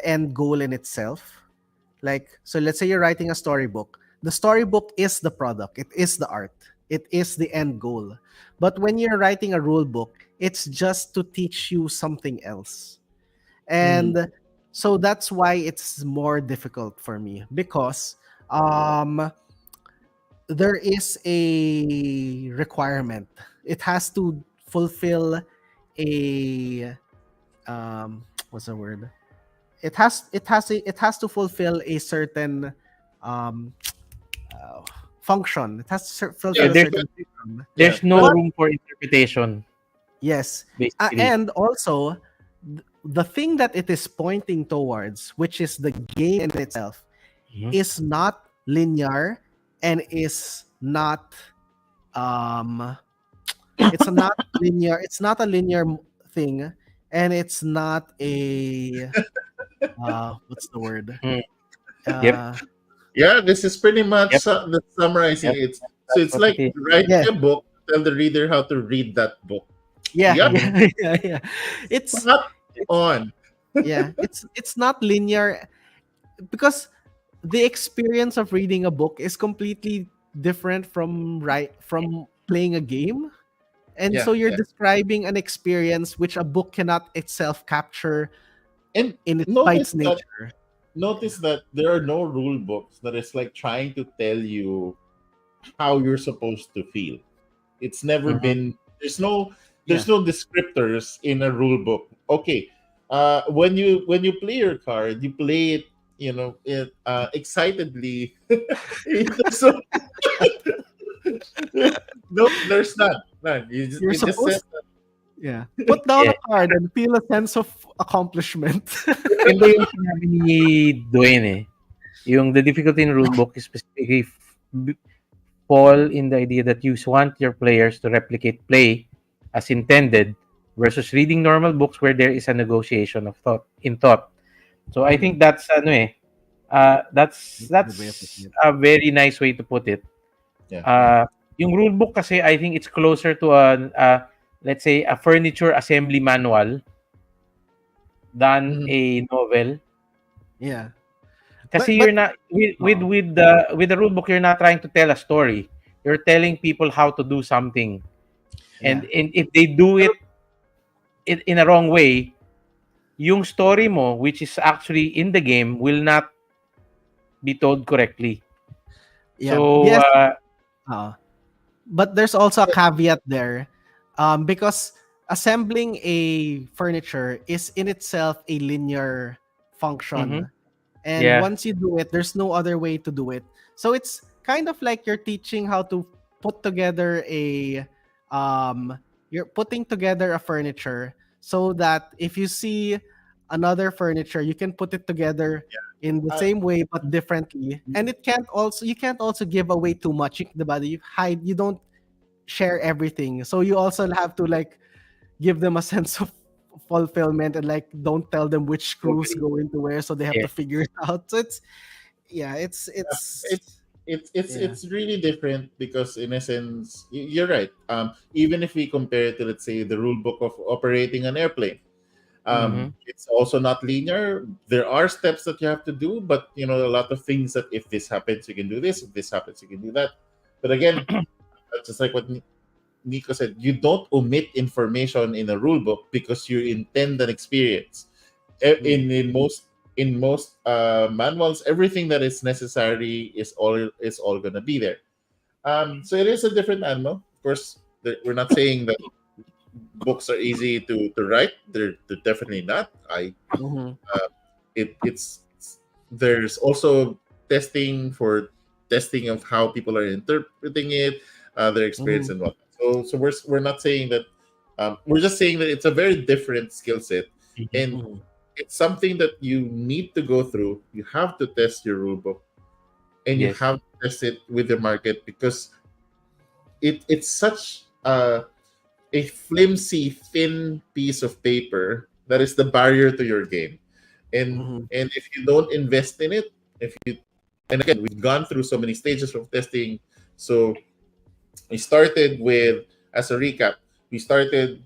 end goal in itself. Like, so let's say you're writing a storybook. The storybook is the product, it is the art, it is the end goal. But when you're writing a rule book, it's just to teach you something else. mm, And so that's why it's more difficult for me, because um there is a requirement. It has to fulfill a what's the word? It has to fulfill a certain um uh, function. It has to yeah, Yeah, fulfill a there's certain function. yeah, there's no but But room for interpretation, yes, basically. and also the thing that it is pointing towards, which is the game in itself, Mhm. is not linear, and is not um it's not a linear thing, and it's not a what's the word? Mm. Yep, Uh yeah, this is pretty much yep, summarizing yep. it. So That's it's what it like is. writing yeah, a book, tell the reader how to read that book. yeah, Yep, Mhm. yeah, yeah, yeah. It's spot it's on. yeah, it's not linear, because the experience of reading a book is completely different from playing a game. And Yeah, so you're yeah. describing an experience which a book cannot itself capture And by notice its that nature. notice that there are no rule books that is like trying to tell you how you're supposed to feel. It's never Mhm. been Yeah. there's no descriptors in a rule book. Okay. When you play your card, you play it, excitedly. There's no, no, there's none. None. You're It just says supposed Yeah. Put down Yeah. a card and feel a sense of accomplishment. Maganda yung sinabi ni Dwayne eh. Yung the difficulty in rule book is specifically fall in the idea that you want your players to replicate play as intended versus reading normal books where there is a negotiation of thought. So I think Mm, that's ano eh, that's a good way of putting that's it. a very nice way to put it. yeah, yeah. Uh, yung rule book kasi I think it's closer to let's say a furniture assembly manual than Mhm. a novel. Yeah. Kasi But you're but not oh, with the rule book you're not trying to tell a story. You're telling people how to do something. And yeah. if they do it in a wrong way, yung story mo which is actually in the game will not be told correctly. Yeah. So Yes. Uh, but there's also a caveat there, because assembling a furniture is in itself a linear mhm, function, and yeah. once you do it, there's no other way to do it. So it's kind of like you're teaching how to put together a you're putting together a furniture, so that if you see another furniture, you can put it together in the Uh, same way but differently. And it can't also you can't also give away too much. You don't share everything, so you also have to like give them a sense of fulfillment, and like don't tell them which screws Totally. go into where, so they have Yeah. to figure it out. So it's yeah, it's yeah. it's really different because in essence you're right. Even if we compare it to, let's say, the rule book of operating an airplane, Mhm. it's also not linear. There are steps that you have to do, but a lot of things that if this happens you can do this, if this happens you can do that. But again, just like what Nico said, you don't omit information in a rule book because you intend an experience. Mm. In most manuals, everything that is necessary is all gonna be there. So it is a different animal. Of course, we're not saying that books are easy to write. They're definitely not. Mm-hmm. It's there's also testing of how people are interpreting it, their Mm-hmm. experience and whatnot. So we're not saying that. We're just saying that it's a very different skill set, Mhm. and Mm-hmm. it's something that you need to go through. You have to test your rule book, and you Yes. have to test it with the market because it's such a flimsy, thin piece of paper that is the barrier to your game. And Mm-hmm. and if you don't invest in it, if you and again, we've gone through so many stages of testing. So we started with, as a recap, we started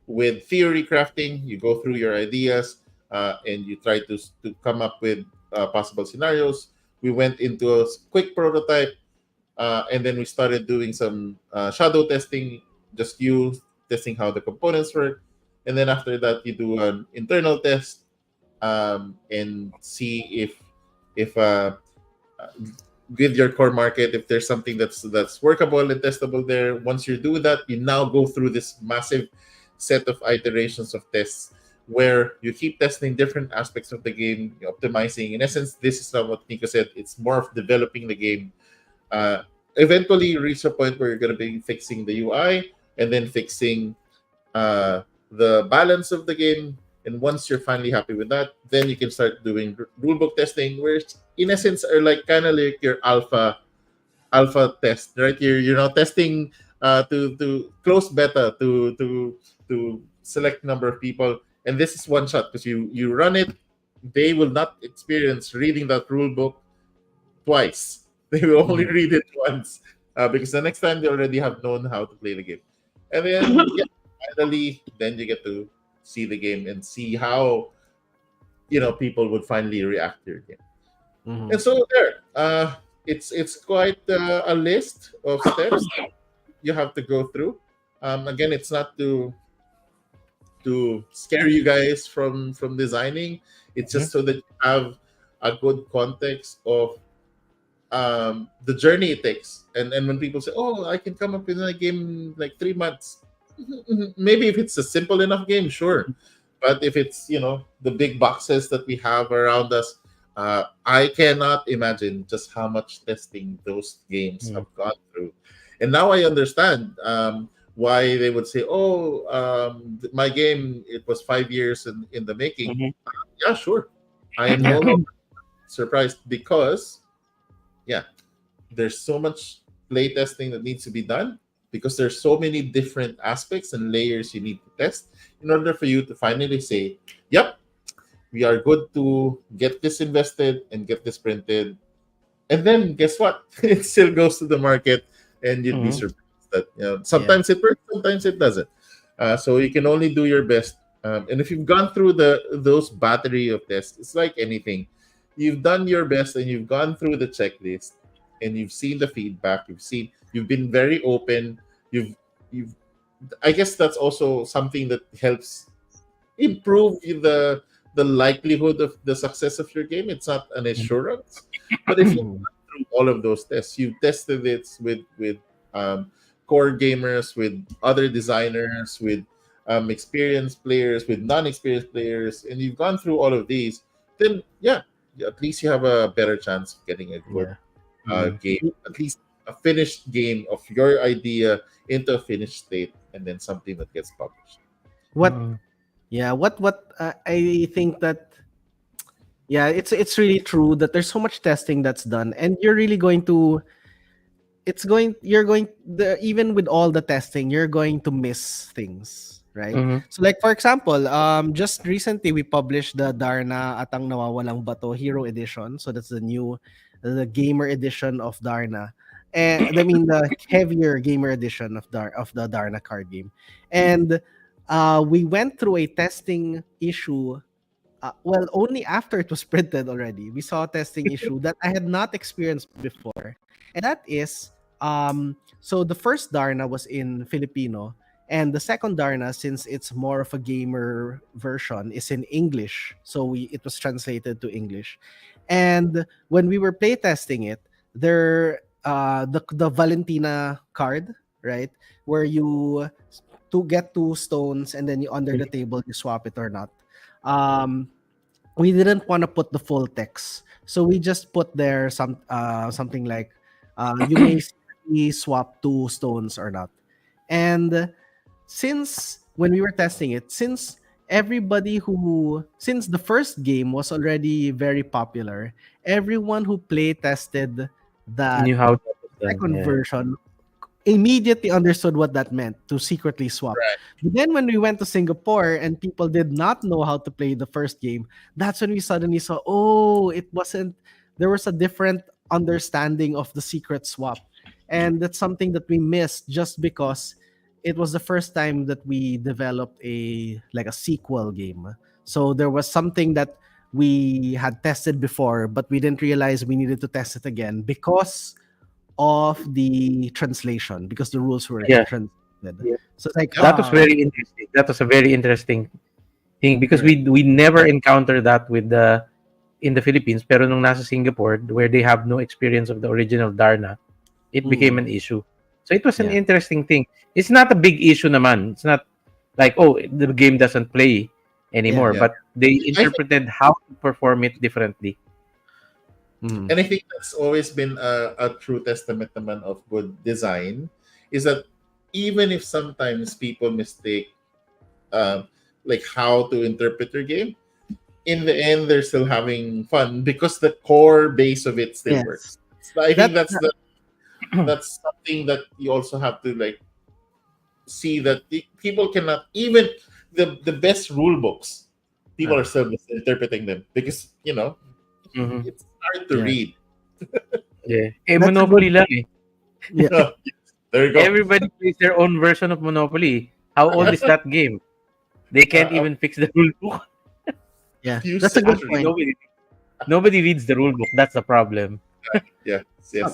with theory crafting. You go through your ideas, and you try to come up with possible scenarios. We went into a quick prototype, and then we started doing some shadow testing, just you testing how the components work. And then after that, you do an internal test, and see if with your core market, if there's something that's workable and testable there. Once you do that, you now go through this massive set of iterations of tests where you keep testing different aspects of the game, optimizing. In essence, this is not what Nico said. It's more of developing the game. Eventually you reach a point where you're going to be fixing the UI and then fixing the balance of the game. And once you're finally happy with that, then you can start doing rulebook testing, which in essence are like kind of like your alpha test, right? You're now testing to close beta to select number of people, and this is one shot because you run it. They will not experience reading that rule book twice. They will only Mm-hmm. read it once, because the next time they already have known how to play the game. And then, yeah, finally, then you get to see the game and see how people would finally react to your game. Mm-hmm. And so there, it's quite a list of steps you have to go through. Again, it's not to scare you guys from designing. It's Mhm. just so that you have a good context of the journey it takes. And when people say, "Oh, I can come up with a game in like 3 months," maybe if it's a simple enough game, sure. But if it's the big boxes that we have around us, I cannot imagine just how much testing those games Mhm. have gone through. And now I understand why they would say, "Oh, my game, it was 5 years in the making." Mhm. Yeah, sure. I am Yeah. no longer surprised because, yeah, there's so much playtesting that needs to be done because there's so many different aspects and layers you need to test in order for you to finally say, "Yep, we are good to get this invested and get this printed." And then guess what? It still goes to the market, and you'd be Mhm. surprised that Yeah. sometimes it works, sometimes it doesn't. So you can only do your best. And if you've gone through those battery of tests, it's like anything. You've done your best, and you've gone through the checklist, and you've seen the feedback. You've been very open. You've. I guess that's also something that helps improve the likelihood of the success of your game. It's not an assurance. But if you Mm. went through all of those tests, you tested it with um, core gamers, with other designers, with experienced players, with non-experienced players, and you've gone through all of these, then yeah, at least you have a better chance of getting a good Yeah. Mm. game, at least a finished game of your idea into a finished state, and then something that gets published. What? Mm. Yeah. What? I think that yeah, it's really true that there's so much testing that's done, and you're really going to it's going you're going the even with all the testing you're going to miss things, right? Mhm. So like for example, just recently we published the Darna at ang Nawawalang Bato Hero Edition. So that's the gamer edition of Darna, and I mean the heavier gamer edition of the Darna card game. And we went through a testing issue, well, only after it was printed already. We saw a testing issue that I had not experienced before. And that is, so the first Darna was in Filipino, and the second Darna, since it's more of a gamer version, is in English. So it was translated to English. And when we were playtesting it, the Valentina card, right, where you to get two stones and then you under the table you swap it or not. Um, we didn't want to put the full text, so we just put there something like you may secretly swap two stones or not. And since when we were testing it, since the first game was already very popular, everyone who play tested that Knew how that was done. second Yeah. version immediately understood what that meant, to secretly swap. Right. But then when we went to Singapore and people did not know how to play the first game, that's when we suddenly saw, oh, it wasn't, there was a different understanding of the secret swap. And that's something that we missed just because it was the first time that we developed a sequel game. So there was something that we had tested before, but we didn't realize we needed to test it again because of the translation, because the rules were Yeah. translated. Yeah. So it's like That was very interesting. That was a very interesting thing because Right. we never encountered that with the in the Philippines. Pero nung nasa Singapore, where they have no experience of the original Darna, it became an issue. So it was an Yeah. interesting thing. It's not a big issue naman. It's not like, oh, the game doesn't play anymore, Yeah. but they think- interpreted how to perform it differently. And I think that's always been a true testament naman of good design, is that even if sometimes people mistake like how to interpret your game, in the end they're still having fun because the core base of it still Yes. works. So I think That- that's something that you also have to like see, that people cannot, even the best rule books, people are still misinterpreting them because Mhm. it's hard to Yeah. read. Yeah. That's a Monopoly lang eh. Yeah. There you go. Everybody plays their own version of Monopoly. How old is that game? They can't even fix the rule book. Yeah. Few That's a good centuries. point. Nobody reads the rule book. That's the problem. Yes.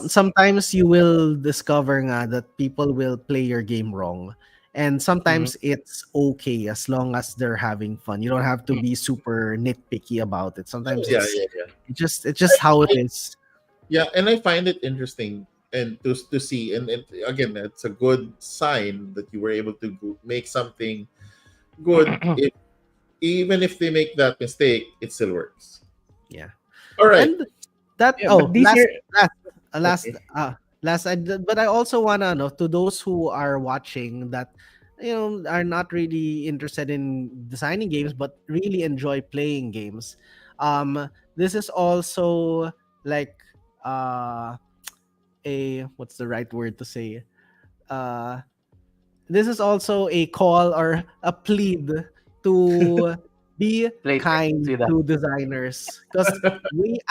Sometimes you will discover nga that people will play your game wrong. And sometimes it's okay as long as they're having fun. You don't have to be super nitpicky about it. Sometimes Yeah. it's just how it is. Yeah, and I find it interesting and to see, and again, it's a good sign that you were able to make something good. Even if they make that mistake, it still works. Yeah. All right. And that Yeah, but this year- but I also wanna know, to those who are watching that are not really interested in designing games but really enjoy playing games. This is also like a what's the right word to say? Uh this is also a call or a plead to be Play kind with that. to designers, because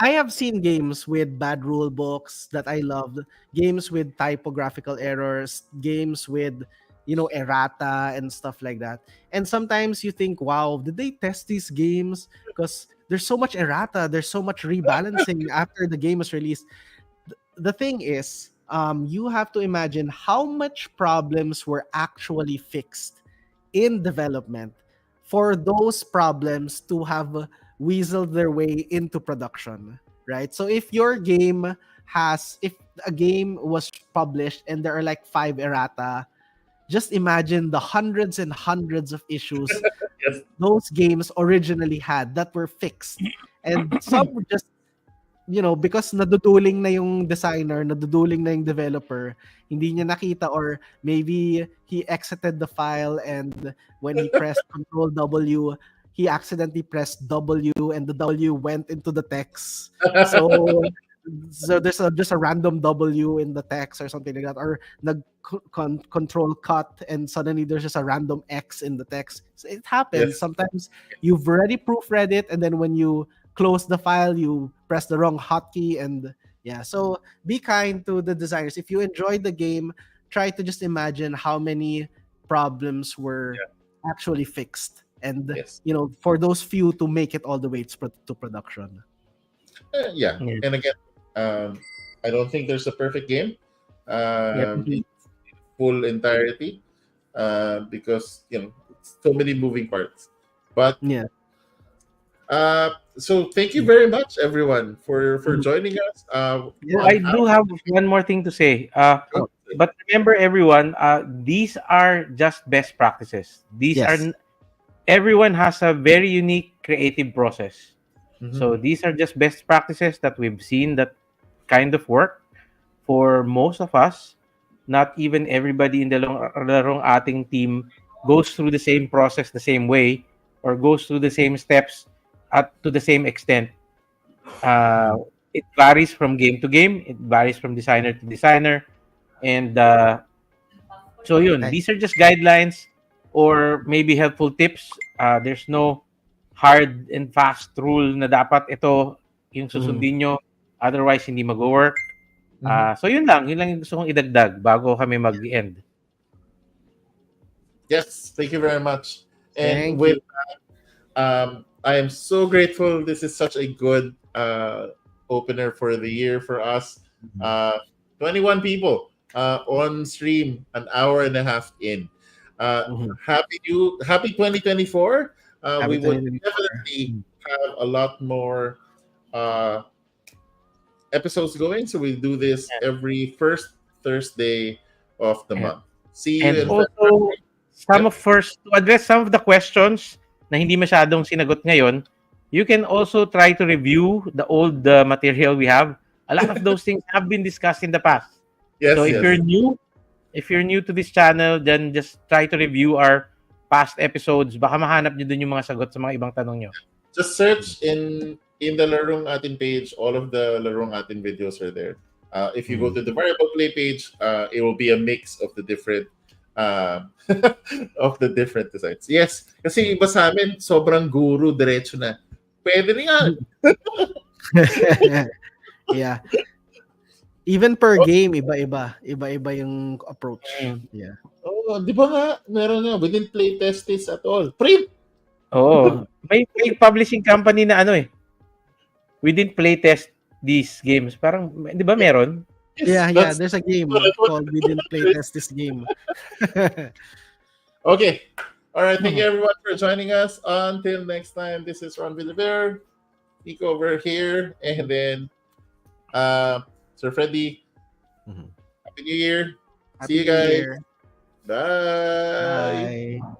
I have seen games with bad rule books that I loved, games with typographical errors, games with errata and stuff like that. And sometimes you think, wow, did they test these games? Because there's so much errata, there's so much rebalancing after the game is released. The thing is, you have to imagine how much problems were actually fixed in development for those problems to have weaseled their way into production, right? So if a game was published and there are like 5 errata, just imagine the hundreds and hundreds of issues Yes. those games originally had that were fixed. And some were just, because naduduling na yung designer, naduduling na yung developer, hindi niya nakita, or maybe he exited the file and when he pressed Control W, he accidentally pressed W and the W went into the text. So there's just a random W in the text or something like that, or control cut and suddenly there's just a random X in the text. So it happens. Yes. Sometimes you've already proofread it, and then when you close the file, you press the wrong hotkey, and yeah. So be kind to the designers. If you enjoyed the game, try to just imagine how many problems were actually fixed, and Yes. for those few to make it all the way to production. Yeah. Yeah. And again, I don't think there's a perfect game in full entirety because so many moving parts. But Yeah. so thank you very much, everyone, for joining us. Yeah. I do have one more thing to say. But remember, everyone, these are just best practices. Yes. Everyone has a very unique creative process. Mhm. So these are just best practices that we've seen that kind of work for most of us. Not even everybody in the Larong Ating team goes through the same process the same way or goes through the same steps to the same extent. It varies from game to game. It varies from designer to designer. And so yun, these are just guidelines or maybe helpful tips. There's no hard and fast rule na dapat ito yung susundin nyo. Otherwise, hindi mag-work. So yun lang yung gusto kong idagdag bago kami mag-end. Yes, thank you very much. And Thank with you. that, I am so grateful. This is such a good opener for the year for us. 21 people on stream, an hour and a half in. Happy 2024. Happy We would 2024. definitely have a lot more episodes going. So we do this every first Thursday of the month. See you And in also, to address some of the questions na hindi masyadong sinagot ngayon, you can also try to review the old material we have. A lot of those things have been discussed in the past. Yes, So if you're new to this channel, then just try to review our past episodes. Baka mahanap nyo dun yung mga sagot sa mga ibang tanong nyo. Just search in the LarongAtin page. All of the LarongAtin videos are there. If you go to the variable play page, it will be a mix of the different of the different designs. Yes, kasi iba sa amin, sobrang guru, diretso na. Pwede rin yan. Yeah. Even per game, iba-iba. Iba-iba yung approach. Yeah. Oh, di ba nga, meron nga, we didn't play test this at all. Print! Oo. May publishing company na we didn't play test these games. Parang, di ba meron? Yeah, there's a game called We Didn't Play Test This Game. Okay. All right. Thank you, everyone, for joining us. Until next time, this is Ron Villaver, Nico over here, and then Sir Freddy. Happy New Year. Happy See you New guys. Year. Bye. Bye.